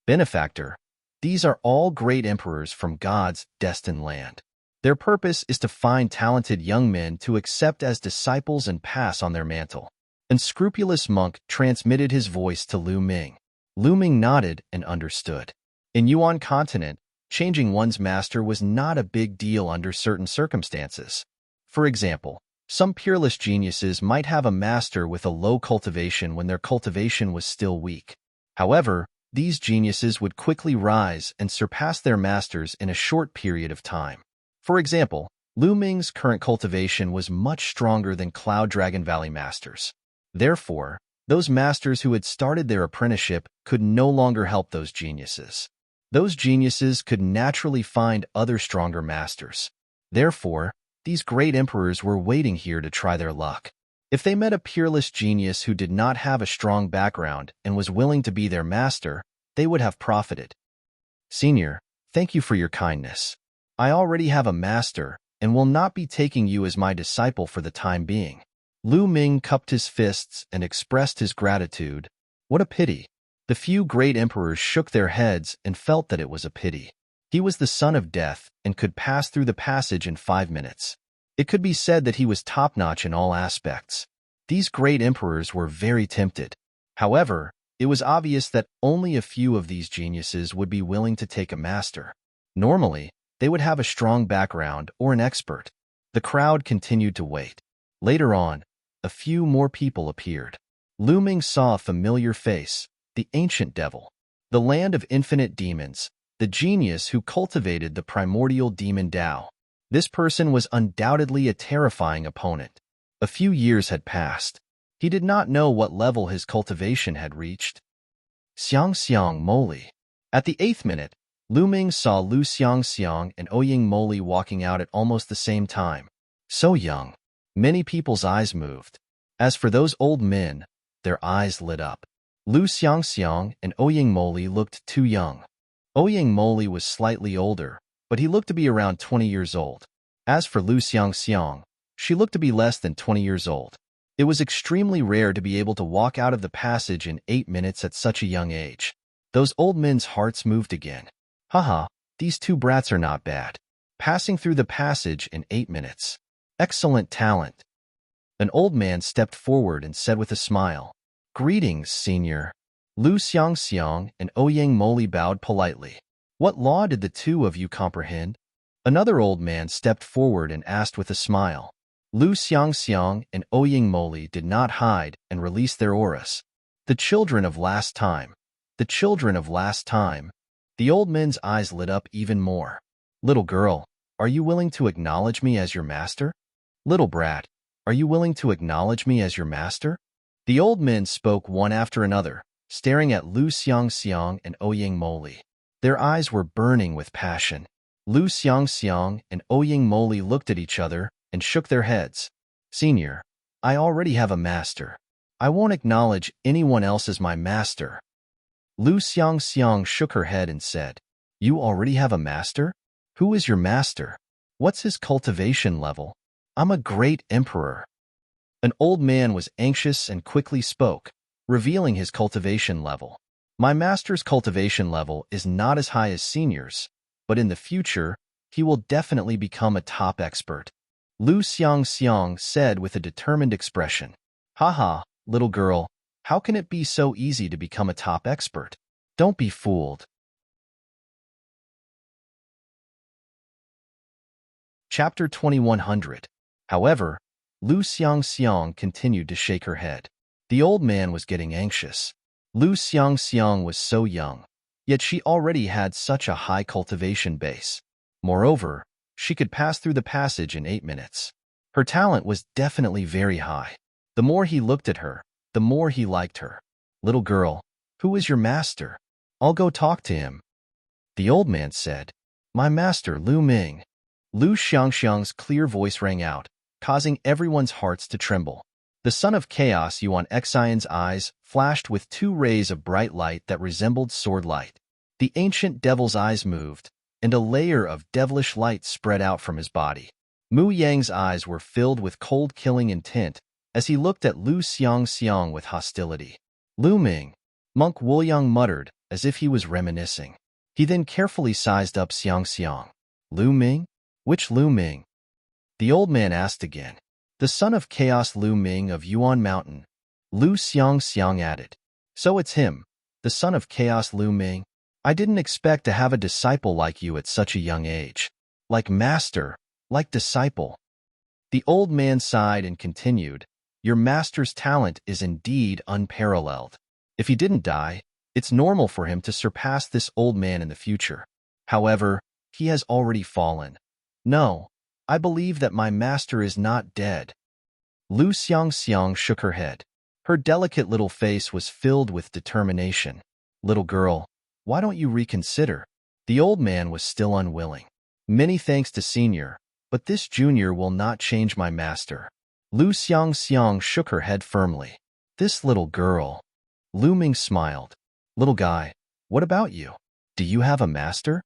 Benefactor, these are all great emperors from God's destined land. Their purpose is to find talented young men to accept as disciples and pass on their mantle. An unscrupulous monk transmitted his voice to Lu Ming. Lu Ming nodded and understood. In Yuan continent, changing one's master was not a big deal under certain circumstances. For example, some peerless geniuses might have a master with a low cultivation when their cultivation was still weak. However, these geniuses would quickly rise and surpass their masters in a short period of time. For example, Lu Ming's current cultivation was much stronger than Cloud Dragon Valley masters. Therefore, those masters who had started their apprenticeship could no longer help those geniuses. Those geniuses could naturally find other stronger masters. Therefore, these great emperors were waiting here to try their luck. If they met a peerless genius who did not have a strong background and was willing to be their master, they would have profited. Senior, thank you for your kindness. I already have a master and will not be taking you as my disciple for the time being. Lu Ming cupped his fists and expressed his gratitude. What a pity. The few great emperors shook their heads and felt that it was a pity. He was the son of death and could pass through the passage in 5 minutes. It could be said that he was top-notch in all aspects. These great emperors were very tempted. However, it was obvious that only a few of these geniuses would be willing to take a master. Normally, they would have a strong background or an expert. The crowd continued to wait. Later on, a few more people appeared. Lu Ming saw a familiar face, the ancient devil. The land of infinite demons, the genius who cultivated the primordial demon Tao. This person was undoubtedly a terrifying opponent. A few years had passed. He did not know what level his cultivation had reached. Xiang Moli. At the 8th minute, Lu Ming saw Lu Xiang and Ouying Moli walking out at almost the same time. So young. Many people's eyes moved. As for those old men, their eyes lit up. Lu Xiang and Ouying Moli looked too young. Ouying Moli was slightly older, but he looked to be around 20 years old. As for Lu Xiang, she looked to be less than 20 years old. It was extremely rare to be able to walk out of the passage in 8 minutes at such a young age. Those old men's hearts moved again. Haha, these two brats are not bad. Passing through the passage in 8 minutes. Excellent talent. An old man stepped forward and said with a smile, Greetings, senior. Lu Xiang and Ouying Moli bowed politely. What law did the two of you comprehend? Another old man stepped forward and asked with a smile. Lu Xiang and Ouying Moli did not hide and released their auras. The children of last time. The children of last time. The old men's eyes lit up even more. Little girl, are you willing to acknowledge me as your master? Little brat, are you willing to acknowledge me as your master? The old men spoke one after another, staring at Lu Xiang and Ouying Moli. Their eyes were burning with passion. Lu Xiang and Ouying Moli looked at each other and shook their heads. Senior, I already have a master. I won't acknowledge anyone else as my master. Lu Xiang shook her head and said, You already have a master? Who is your master? What's his cultivation level? I'm a great emperor. An old man was anxious and quickly spoke, revealing his cultivation level. My master's cultivation level is not as high as senior's, but in the future, he will definitely become a top expert. Lu Xiang said with a determined expression. Haha, little girl, How can it be so easy to become a top expert? Don't be fooled. Chapter 2100. However, Lu Xiangxiang continued to shake her head. The old man was getting anxious. Lu Xiangxiang was so young, yet she already had such a high cultivation base. Moreover, she could pass through the passage in 8 minutes. Her talent was definitely very high. The more he looked at her, the more he liked her. Little girl, who is your master? I'll go talk to him. The old man said, My master, Lu Ming. Lu Xiangxiang's clear voice rang out, causing everyone's hearts to tremble. The son of chaos Yuan Xian's eyes flashed with 2 rays of bright light that resembled sword light. The ancient devil's eyes moved, and a layer of devilish light spread out from his body. Mu Yang's eyes were filled with cold killing intent as he looked at Lu Xiangxiang with hostility. Lu Ming, Monk Wuliang muttered as if he was reminiscing. He then carefully sized up Xiangxiang. Lu Ming? Which Lu Ming? The old man asked again. The son of chaos Lu Ming of Yuan Mountain. Lu Xiangxiang added. So it's him, the son of chaos Lu Ming. I didn't expect to have a disciple like you at such a young age. Like master, like disciple. The old man sighed and continued. Your master's talent is indeed unparalleled. If he didn't die, it's normal for him to surpass this old man in the future. However, he has already fallen. No, I believe that my master is not dead. Lu Xiangxiang shook her head. Her delicate little face was filled with determination. Little girl, why don't you reconsider? The old man was still unwilling. Many thanks to Senior, but this junior will not change my master. Lu Xiangxiang shook her head firmly. This little girl. Lu Ming smiled. Little guy, what about you? Do you have a master?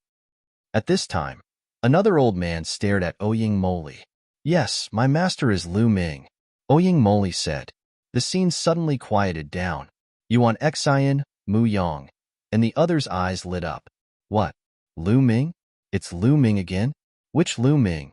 At this time, another old man stared at Oying Moli. Yes, my master is Lu Ming. Oying Moli said. The scene suddenly quieted down. Yuan Xian, Mu Yang, and the other's eyes lit up. What? Lu Ming? It's Lu Ming again? Which Lu Ming?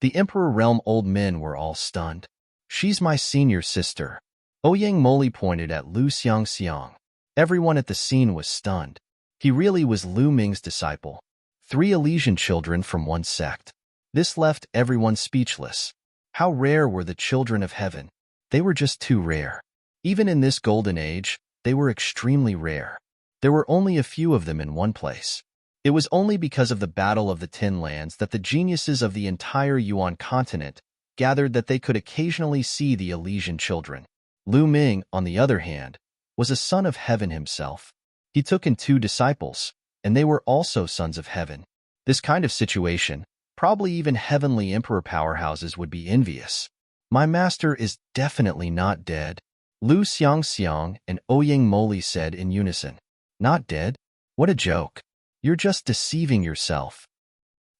The Emperor Realm old men were all stunned. She's my senior sister. Oyang Moli pointed at Lu Xiangxiang. Everyone at the scene was stunned. He really was Lu Ming's disciple. 3 Elysian children from one sect. This left everyone speechless. How rare were the children of heaven? They were just too rare. Even in this golden age, they were extremely rare. There were only a few of them in one place. It was only because of the Battle of the Tin Lands that the geniuses of the entire Yuan continent gathered that they could occasionally see the Elysian children. Lu Ming, on the other hand, was a son of heaven himself. He took in 2 disciples, and they were also sons of heaven. This kind of situation, probably even heavenly emperor powerhouses would be envious. My master is definitely not dead. Lu Xiangxiang and Oying Moli said in unison. Not dead? What a joke. You're just deceiving yourself.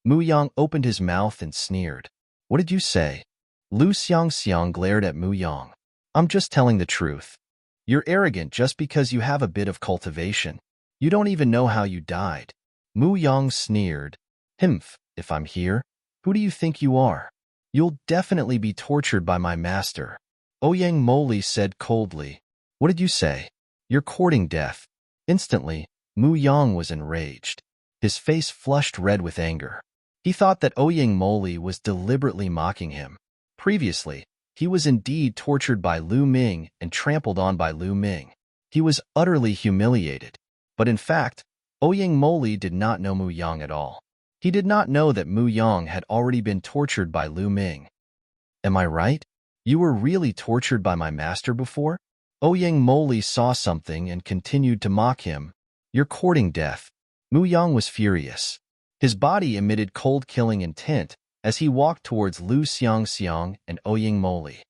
Mu Yang opened his mouth and sneered. What did you say? Lu Xiangxiang glared at Mu Yang. I'm just telling the truth. You're arrogant just because you have a bit of cultivation. You don't even know how you died. Mu Yang sneered. Himph, if I'm here, who do you think you are? You'll definitely be tortured by my master. Oyang Moli said coldly. What did you say? You're courting death. Instantly, Mu Yang was enraged. His face flushed red with anger. He thought that Oyang Moli was deliberately mocking him. Previously, he was indeed tortured by Lu Ming and trampled on by Lu Ming. He was utterly humiliated. But in fact, Oyang Moli did not know Mu Yang at all. He did not know that Mu Yang had already been tortured by Lu Ming. Am I right? You were really tortured by my master before? Oyang Moli saw something and continued to mock him. You're courting death. Mu Yang was furious. His body emitted cold-killing intent as he walked towards Lu Xiangxiang and Oyang Moli.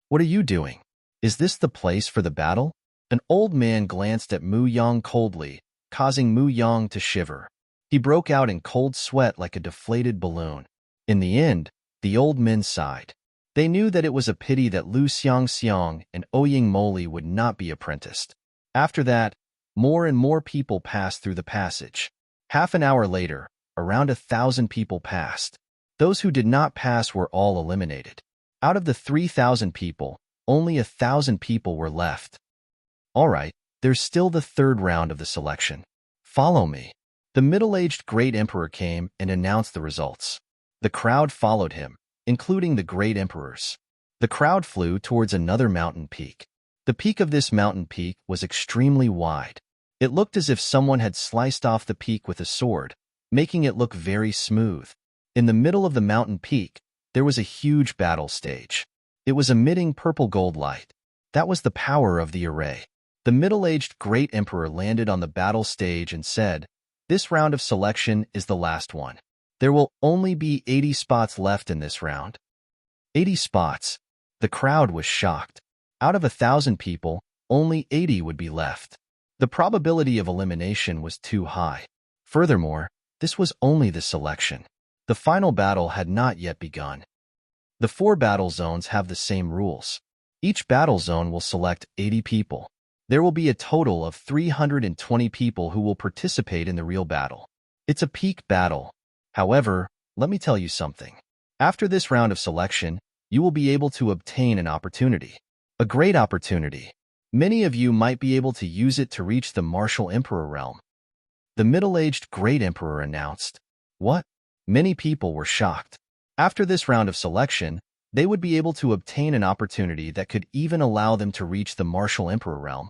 What are you doing? Is this the place for the battle? An old man glanced at Mu Yang coldly, causing Mu Yang to shiver. He broke out in cold sweat like a deflated balloon. In the end, the old men sighed. They knew that it was a pity that Lu Xiangxiang and Oyang Moli would not be apprenticed. After that, more and more people passed through the passage. Half an hour later, around 1,000 people passed. Those who did not pass were all eliminated. Out of the 3,000 people, only 1,000 people were left. All right, there's still the third round of the selection. Follow me. The middle-aged great emperor came and announced the results. The crowd followed him, including the great emperors. The crowd flew towards another mountain peak. The peak of this mountain peak was extremely wide. It looked as if someone had sliced off the peak with a sword, making it look very smooth. In the middle of the mountain peak, there was a huge battle stage. It was emitting purple gold light. That was the power of the array. The middle-aged great emperor landed on the battle stage and said, "This round of selection is the last one. There will only be 80 spots left in this round." 80 spots. The crowd was shocked. Out of 1,000 people, only 80 would be left. The probability of elimination was too high. Furthermore, this was only the selection. The final battle had not yet begun. The 4 battle zones have the same rules. Each battle zone will select 80 people. There will be a total of 320 people who will participate in the real battle. It's a peak battle. However, let me tell you something. After this round of selection, you will be able to obtain an opportunity. A great opportunity. Many of you might be able to use it to reach the martial emperor realm. The middle-aged great emperor announced. What? Many people were shocked. After this round of selection, they would be able to obtain an opportunity that could even allow them to reach the martial emperor realm.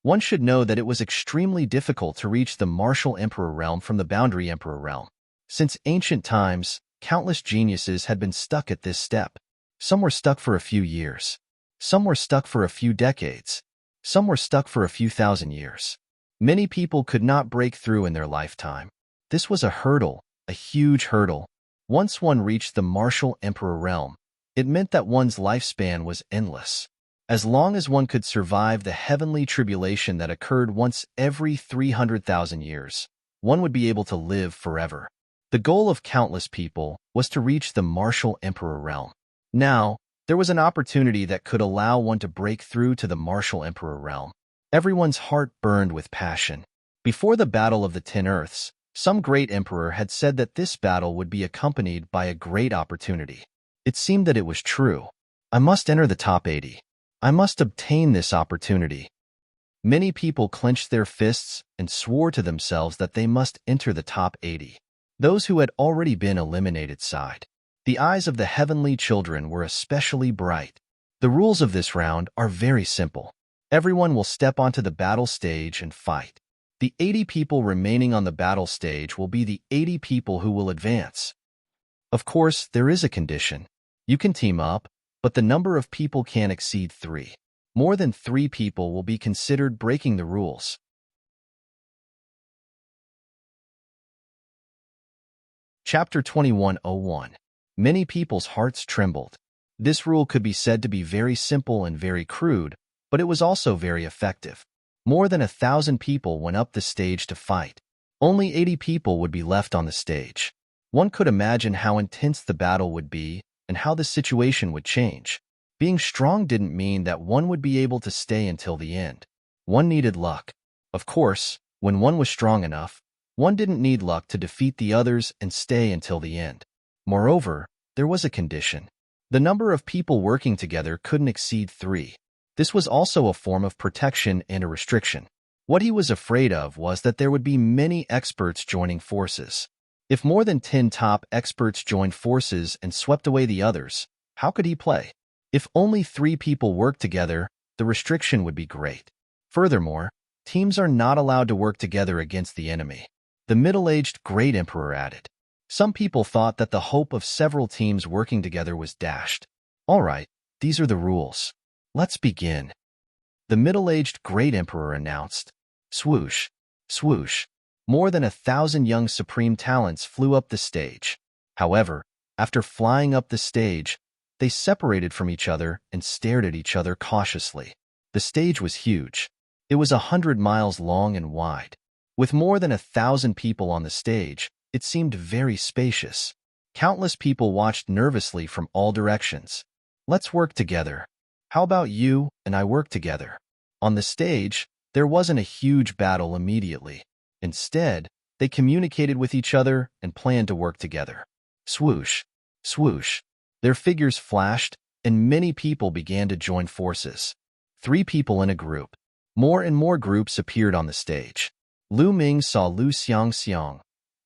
One should know that it was extremely difficult to reach the martial emperor realm from the boundary emperor realm. Since ancient times, countless geniuses had been stuck at this step. Some were stuck for a few years. Some were stuck for a few decades. Some were stuck for a few thousand years. Many people could not break through in their lifetime. This was a hurdle, a huge hurdle. Once one reached the martial emperor realm, it meant that one's lifespan was endless. As long as one could survive the heavenly tribulation that occurred once every 300,000 years, one would be able to live forever. The goal of countless people was to reach the martial emperor realm. Now, there was an opportunity that could allow one to break through to the martial emperor realm. Everyone's heart burned with passion. Before the Battle of the 10 Earths, some great emperor had said that this battle would be accompanied by a great opportunity. It seemed that it was true. I must enter the top 80. I must obtain this opportunity. Many people clenched their fists and swore to themselves that they must enter the top 80. Those who had already been eliminated sighed. The eyes of the heavenly children were especially bright. The rules of this round are very simple. Everyone will step onto the battle stage and fight. The 80 people remaining on the battle stage will be the 80 people who will advance. Of course, there is a condition. You can team up, but the number of people can't exceed 3. More than 3 people will be considered breaking the rules. Chapter 21:01. Many people's hearts trembled. This rule could be said to be very simple and very crude, but it was also very effective. More than 1,000 people went up the stage to fight. Only 80 people would be left on the stage. One could imagine how intense the battle would be and how the situation would change. Being strong didn't mean that one would be able to stay until the end. One needed luck. Of course, when one was strong enough, one didn't need luck to defeat the others and stay until the end. Moreover, there was a condition. The number of people working together couldn't exceed 3. This was also a form of protection and a restriction. What he was afraid of was that there would be many experts joining forces. If more than 10 top experts joined forces and swept away the others, how could he play? If only 3 people worked together, the restriction would be great. Furthermore, teams are not allowed to work together against the enemy. The middle-aged great emperor added. Some people thought that the hope of several teams working together was dashed. All right, these are the rules. Let's begin. The middle-aged great emperor announced. Swoosh, swoosh. More than 1,000 young supreme talents flew up the stage. However, after flying up the stage, they separated from each other and stared at each other cautiously. The stage was huge. It was 100 miles long and wide. With more than 1,000 people on the stage, it seemed very spacious. Countless people watched nervously from all directions. Let's work together. How about you and I work together? On the stage, there wasn't a huge battle immediately. Instead, they communicated with each other and planned to work together. Swoosh, swoosh. Their figures flashed, and many people began to join forces. 3 people in a group. More and more groups appeared on the stage. Lu Ming saw Lu Xiangxiang,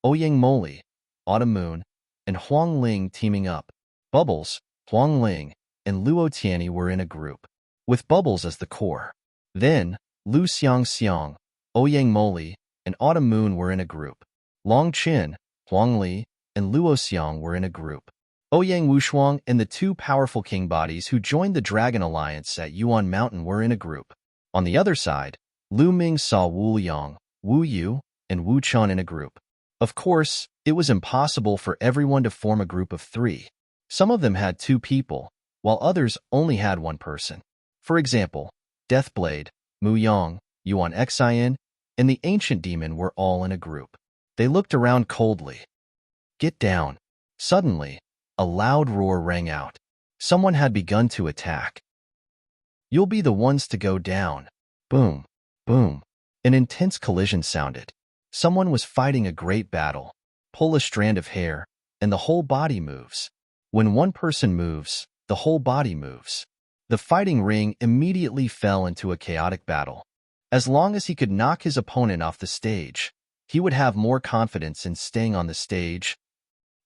Ouyang Moli, Autumn Moon, and Huang Ling teaming up. Bubbles, Huang Ling, and Luo Tianyi were in a group, with Bubbles as the core. Then, Lu Xiangxiang, Ouyang Moli, and Autumn Moon were in a group. Long Qin, Huang Li, and Luo Xiang were in a group. Ouyang Wushuang and the two powerful king bodies who joined the Dragon Alliance at Yuan Mountain were in a group. On the other side, Lu Ming saw Wu Yang, Wu Yu, and Wu Chun in a group. Of course, it was impossible for everyone to form a group of 3. Some of them had 2 people, while others only had 1 person. For example, Deathblade, Mu Yang, Yuan Xian, and the Ancient Demon were all in a group. They looked around coldly. Get down. Suddenly, a loud roar rang out. Someone had begun to attack. You'll be the ones to go down. Boom, boom. An intense collision sounded. Someone was fighting a great battle. Pull a strand of hair, and the whole body moves. When one person moves, the whole body moves. The fighting ring immediately fell into a chaotic battle. As long as he could knock his opponent off the stage, he would have more confidence in staying on the stage.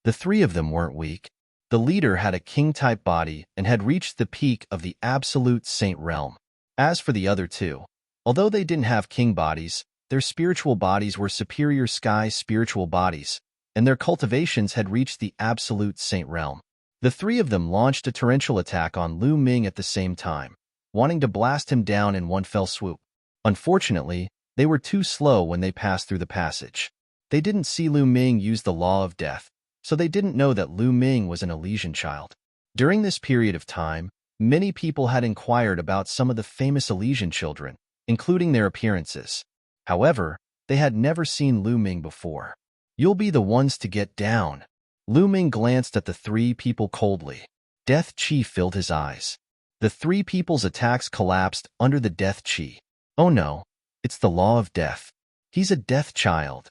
The 3 of them weren't weak. The leader had a king-type body and had reached the peak of the absolute saint realm. As for the other 2, although they didn't have king bodies, their spiritual bodies were superior sky spiritual bodies, and their cultivations had reached the absolute saint realm. The 3 of them launched a torrential attack on Lu Ming at the same time, wanting to blast him down in one fell swoop. Unfortunately, they were too slow when they passed through the passage. They didn't see Lu Ming use the law of death, so they didn't know that Lu Ming was an Elysian child. During this period of time, many people had inquired about some of the famous Elysian children, including their appearances. However, they had never seen Lu Ming before. You'll be the ones to get down. Lu Ming glanced at the 3 people coldly. Death Qi filled his eyes. The 3 people's attacks collapsed under the death Qi. Oh no, it's the law of death. He's a death child.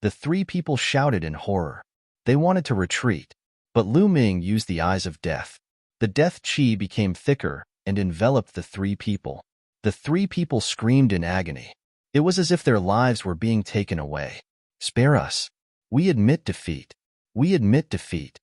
The 3 people shouted in horror. They wanted to retreat, but Lu Ming used the eyes of death. The death Qi became thicker and enveloped the 3 people. The 3 people screamed in agony. It was as if their lives were being taken away. Spare us. We admit defeat. We admit defeat.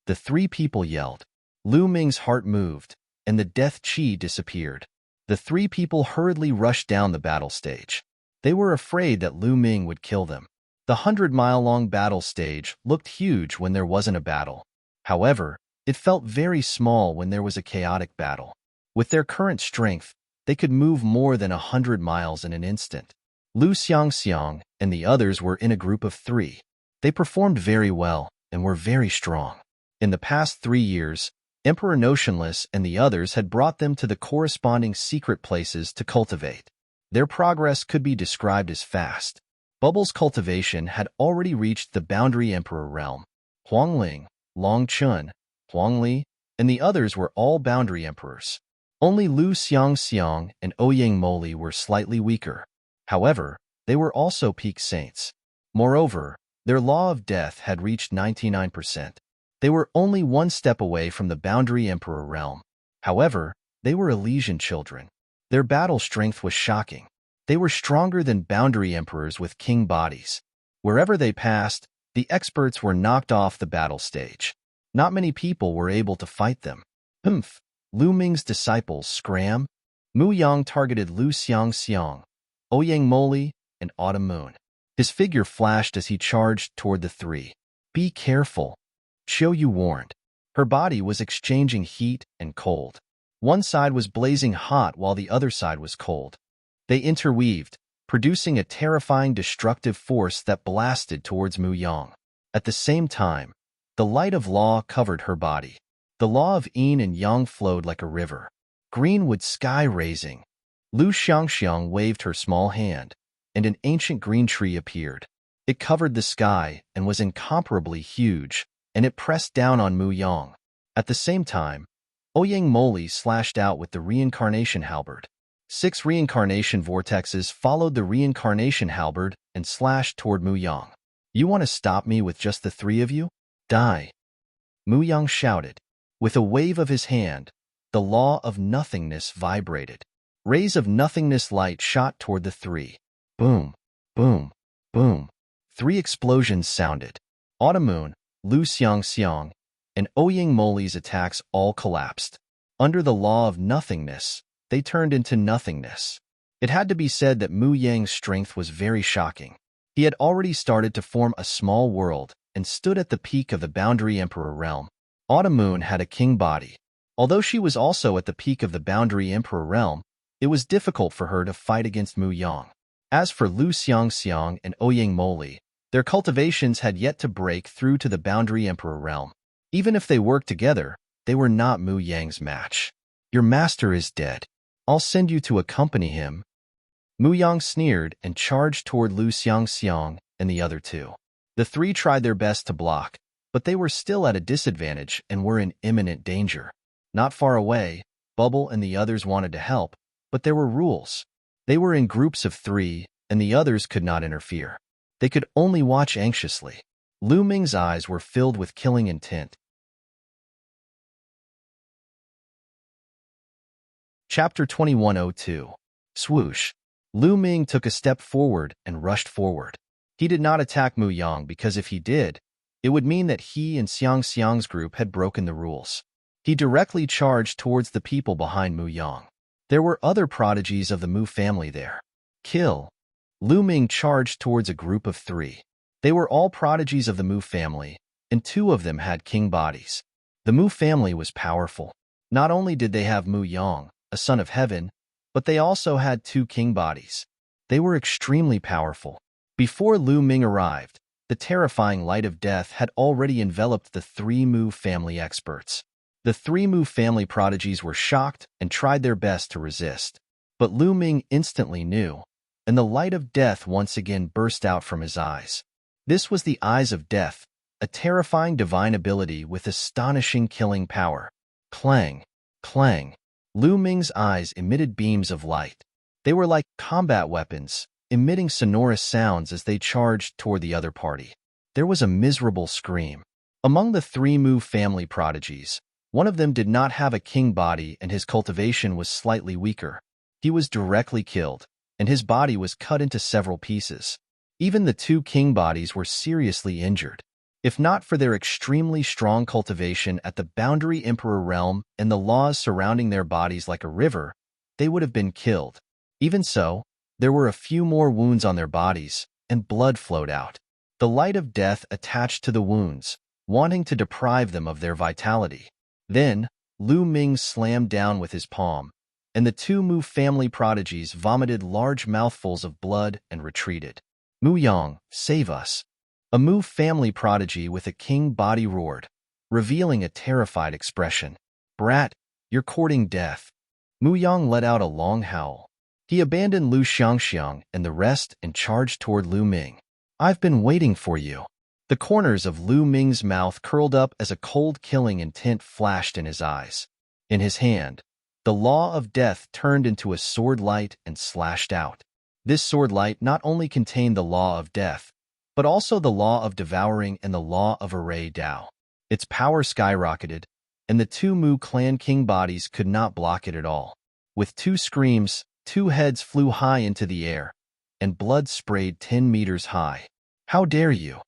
The 3 people yelled. Lu Ming's heart moved, and the death Qi disappeared. The 3 people hurriedly rushed down the battle stage. They were afraid that Lu Ming would kill them. The 100-mile-long battle stage looked huge when there wasn't a battle. However, it felt very small when there was a chaotic battle. With their current strength, they could move more than 100 miles in an instant. Lu Xiangxiang and the others were in a group of 3. They performed very well and were very strong. In the past 3 years, Emperor Notionless and the others had brought them to the corresponding secret places to cultivate. Their progress could be described as fast. Bubbles' cultivation had already reached the boundary emperor realm. Huang Ling, Long Chun, Huang Li, and the others were all boundary emperors. Only Lu Xiangxiang and Ouyang Moli were slightly weaker. However, they were also peak saints. Moreover, their law of death had reached 99%. They were only 1 step away from the boundary emperor realm. However, they were Elysian children. Their battle strength was shocking. They were stronger than boundary emperors with king bodies. Wherever they passed, the experts were knocked off the battle stage. Not many people were able to fight them. Humph! Lu Ming's disciples scram. Mu Yang targeted Lu Xiangxiang, Ouyang Moli, and Autumn Moon. His figure flashed as he charged toward the 3. Be careful. Qiu Yu warned. Her body was exchanging heat and cold. One side was blazing hot while the other side was cold. They interweaved, producing a terrifying destructive force that blasted towards Mu Yang. At the same time, the light of law covered her body. The law of yin and yang flowed like a river. Greenwood sky raising. Lu Xiangxiang waved her small hand, and an ancient green tree appeared. It covered the sky and was incomparably huge, and it pressed down on Mu Yang. At the same time, Ouyang Moli slashed out with the reincarnation halberd. 6 reincarnation vortexes followed the reincarnation halberd and slashed toward Mu Yang. You want to stop me with just the 3 of you? Die! Mu Yang shouted. With a wave of his hand, the law of nothingness vibrated. Rays of nothingness light shot toward the three. Boom, boom, boom. Three explosions sounded. Autumn, Lu Xiangxiang, and Ouyang Moli's attacks all collapsed. Under the law of nothingness, they turned into nothingness. It had to be said that Mu Yang's strength was very shocking. He had already started to form a small world and stood at the peak of the Boundary Emperor realm. Autumn had a king body. Although she was also at the peak of the Boundary Emperor realm, it was difficult for her to fight against Mu Yang. As for Lu Xiangxiang and Ouyang Moli, their cultivations had yet to break through to the Boundary Emperor realm. Even if they worked together, they were not Mu Yang's match. Your master is dead. I'll send you to accompany him. Mu Yang sneered and charged toward Lu Xiangxiang and the other two. The three tried their best to block, but they were still at a disadvantage and were in imminent danger. Not far away, Bubble and the others wanted to help, but there were rules. They were in groups of three, and the others could not interfere. They could only watch anxiously. Lu Ming's eyes were filled with killing intent. Chapter 2102. Swoosh. Lu Ming took a step forward and rushed forward. He did not attack Mu Yang because if he did, it would mean that he and Xiangxiang's group had broken the rules. He directly charged towards the people behind Mu Yang. There were other prodigies of the Mu family there. Kill. Lu Ming charged towards a group of three. They were all prodigies of the Mu family, and two of them had king bodies. The Mu family was powerful. Not only did they have Mu Yang, a son of heaven, but they also had two king bodies. They were extremely powerful. Before Lu Ming arrived, the terrifying light of death had already enveloped the three Mu family experts. The three Mu family prodigies were shocked and tried their best to resist. But Lu Ming instantly knew, and the light of death once again burst out from his eyes. This was the eyes of death, a terrifying divine ability with astonishing killing power. Clang, clang. Lu Ming's eyes emitted beams of light. They were like combat weapons, emitting sonorous sounds as they charged toward the other party. There was a miserable scream. Among the three Mu family prodigies, one of them did not have a king body and his cultivation was slightly weaker. He was directly killed, and his body was cut into several pieces. Even the two king bodies were seriously injured. If not for their extremely strong cultivation at the Boundary Emperor realm and the laws surrounding their bodies like a river, they would have been killed. Even so, there were a few more wounds on their bodies, and blood flowed out. The light of death attached to the wounds, wanting to deprive them of their vitality. Then, Lu Ming slammed down with his palm, and the two Mu family prodigies vomited large mouthfuls of blood and retreated. Mu Yang, save us. A Mu family prodigy with a king body roared, revealing a terrified expression. Brat, you're courting death. Mu Yang let out a long howl. He abandoned Lu Xiangxiang and the rest and charged toward Lu Ming. I've been waiting for you. The corners of Lu Ming's mouth curled up as a cold killing intent flashed in his eyes. In his hand, the law of death turned into a sword light and slashed out. This sword light not only contained the law of death, but also the law of devouring and the law of array Dao. Its power skyrocketed, and the two Mu clan king bodies could not block it at all. With two screams, two heads flew high into the air, and blood sprayed 10 meters high. How dare you?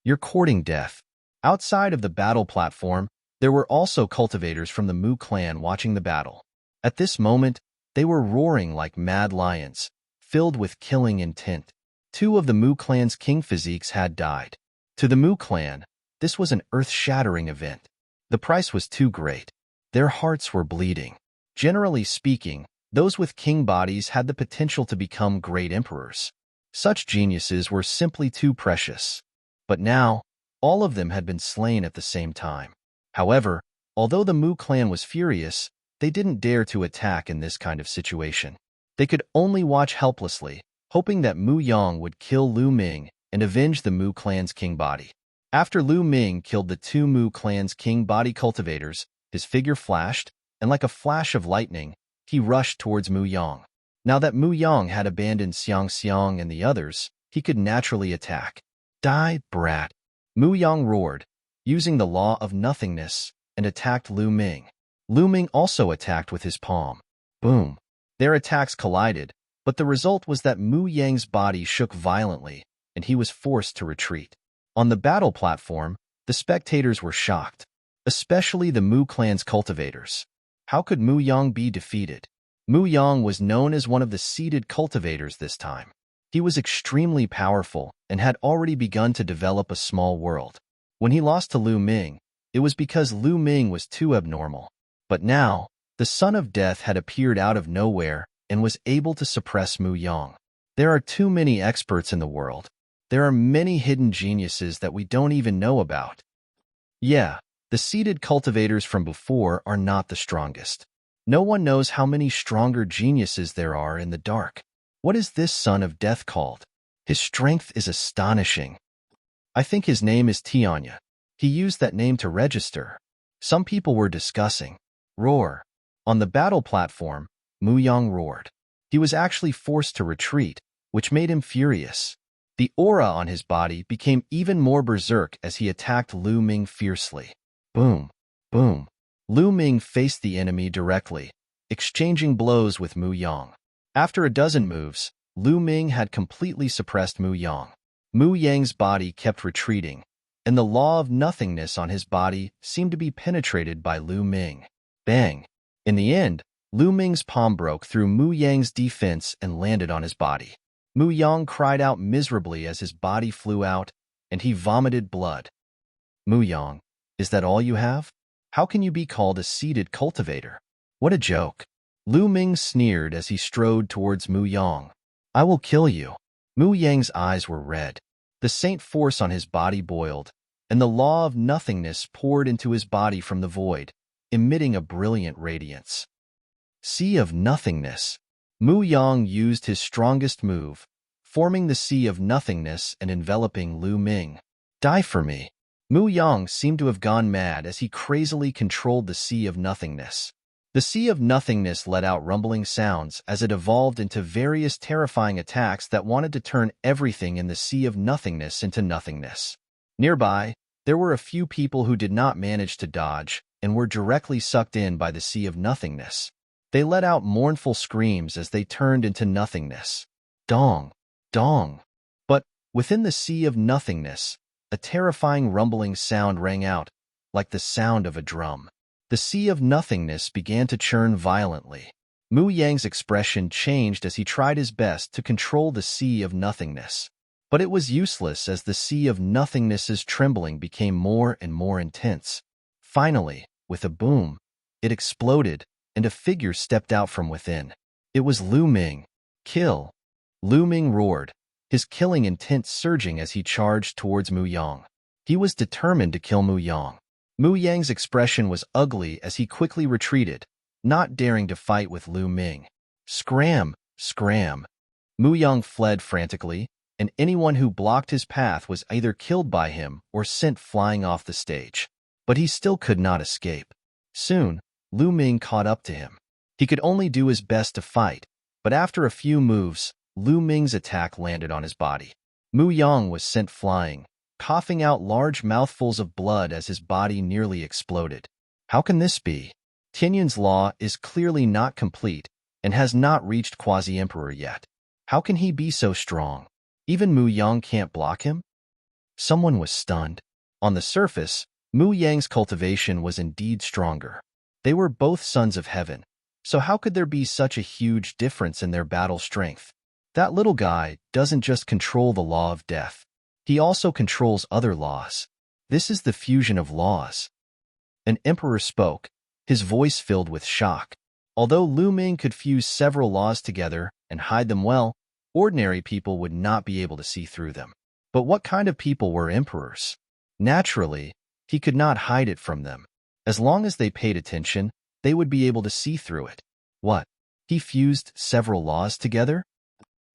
You're courting death. Outside of the battle platform, there were also cultivators from the Mu clan watching the battle. At this moment, they were roaring like mad lions, filled with killing intent. Two of the Mu clan's king physiques had died. To the Mu clan, this was an earth-shattering event. The price was too great. Their hearts were bleeding. Generally speaking, those with king bodies had the potential to become great emperors. Such geniuses were simply too precious. But now, all of them had been slain at the same time. However, although the Mu clan was furious, they didn't dare to attack in this kind of situation. They could only watch helplessly, hoping that Mu Yang would kill Lu Ming and avenge the Mu clan's king body. After Lu Ming killed the two Mu clan's king body cultivators, his figure flashed, and like a flash of lightning, he rushed towards Mu Yang. Now that Mu Yang had abandoned Xiangxiang and the others, he could naturally attack. Die, brat! Mu Yang roared, using the law of nothingness, and attacked Lu Ming. Lu Ming also attacked with his palm. Boom! Their attacks collided, but the result was that Mu Yang's body shook violently, and he was forced to retreat. On the battle platform, the spectators were shocked, especially the Mu clan's cultivators. How could Mu Yang be defeated? Mu Yang was known as one of the seeded cultivators this time. He was extremely powerful and had already begun to develop a small world. When he lost to Lu Ming, it was because Lu Ming was too abnormal. But now, the Son of Death had appeared out of nowhere and was able to suppress Mu Yang. There are too many experts in the world. There are many hidden geniuses that we don't even know about. Yeah, the seeded cultivators from before are not the strongest. No one knows how many stronger geniuses there are in the dark. What is this Son of Death called? His strength is astonishing. I think his name is Tianya. He used that name to register. Some people were discussing. Roar. On the battle platform, Mu Yang roared. He was actually forced to retreat, which made him furious. The aura on his body became even more berserk as he attacked Lu Ming fiercely. Boom, boom. Lu Ming faced the enemy directly, exchanging blows with Mu Yang. After a dozen moves, Lu Ming had completely suppressed Mu Yang. Mu Yang's body kept retreating, and the law of nothingness on his body seemed to be penetrated by Lu Ming. Bang! In the end, Lu Ming's palm broke through Mu Yang's defense and landed on his body. Mu Yang cried out miserably as his body flew out, and he vomited blood. Mu Yang, is that all you have? How can you be called a seeded cultivator? What a joke. Lu Ming sneered as he strode towards Mu Yang. I will kill you. Mu Yang's eyes were red. The saint force on his body boiled, and the law of nothingness poured into his body from the void, emitting a brilliant radiance. Sea of Nothingness. Mu Yang used his strongest move, forming the Sea of Nothingness and enveloping Lu Ming. Die for me. Mu Yang seemed to have gone mad as he crazily controlled the Sea of Nothingness. The Sea of Nothingness let out rumbling sounds as it evolved into various terrifying attacks that wanted to turn everything in the Sea of Nothingness into nothingness. Nearby, there were a few people who did not manage to dodge and were directly sucked in by the Sea of Nothingness. They let out mournful screams as they turned into nothingness. Dong, dong. But within the Sea of Nothingness, a terrifying rumbling sound rang out, like the sound of a drum. The Sea of Nothingness began to churn violently. Mu Yang's expression changed as he tried his best to control the Sea of Nothingness. But it was useless as the Sea of Nothingness's trembling became more and more intense. Finally, with a boom, it exploded, and a figure stepped out from within. It was Lu Ming. Kill! Lu Ming roared, his killing intent surging as he charged towards Mu Yang. He was determined to kill Mu Yang. Mu Yang's expression was ugly as he quickly retreated, not daring to fight with Lu Ming. Scram! Scram! Mu Yang fled frantically, and anyone who blocked his path was either killed by him or sent flying off the stage. But he still could not escape. Soon, Lu Ming caught up to him. He could only do his best to fight, but after a few moves, Lu Ming's attack landed on his body. Mu Yang was sent flying, coughing out large mouthfuls of blood as his body nearly exploded. How can this be? Tianyan's law is clearly not complete and has not reached Quasi-Emperor yet. How can he be so strong? Even Mu Yang can't block him? Someone was stunned. On the surface, Mu Yang's cultivation was indeed stronger. They were both sons of heaven, so how could there be such a huge difference in their battle strength? That little guy doesn't just control the law of death. He also controls other laws. This is the fusion of laws. An emperor spoke, his voice filled with shock. Although Lu Ming could fuse several laws together and hide them well, ordinary people would not be able to see through them. But what kind of people were emperors? Naturally, he could not hide it from them. As long as they paid attention, they would be able to see through it. What? He fused several laws together?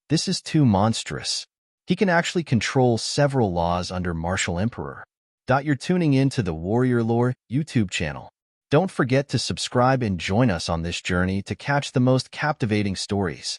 This is too monstrous. He can actually control several laws under Martial Emperor. You're tuning in to the Warrior Lore YouTube channel. Don't forget to subscribe and join us on this journey to catch the most captivating stories.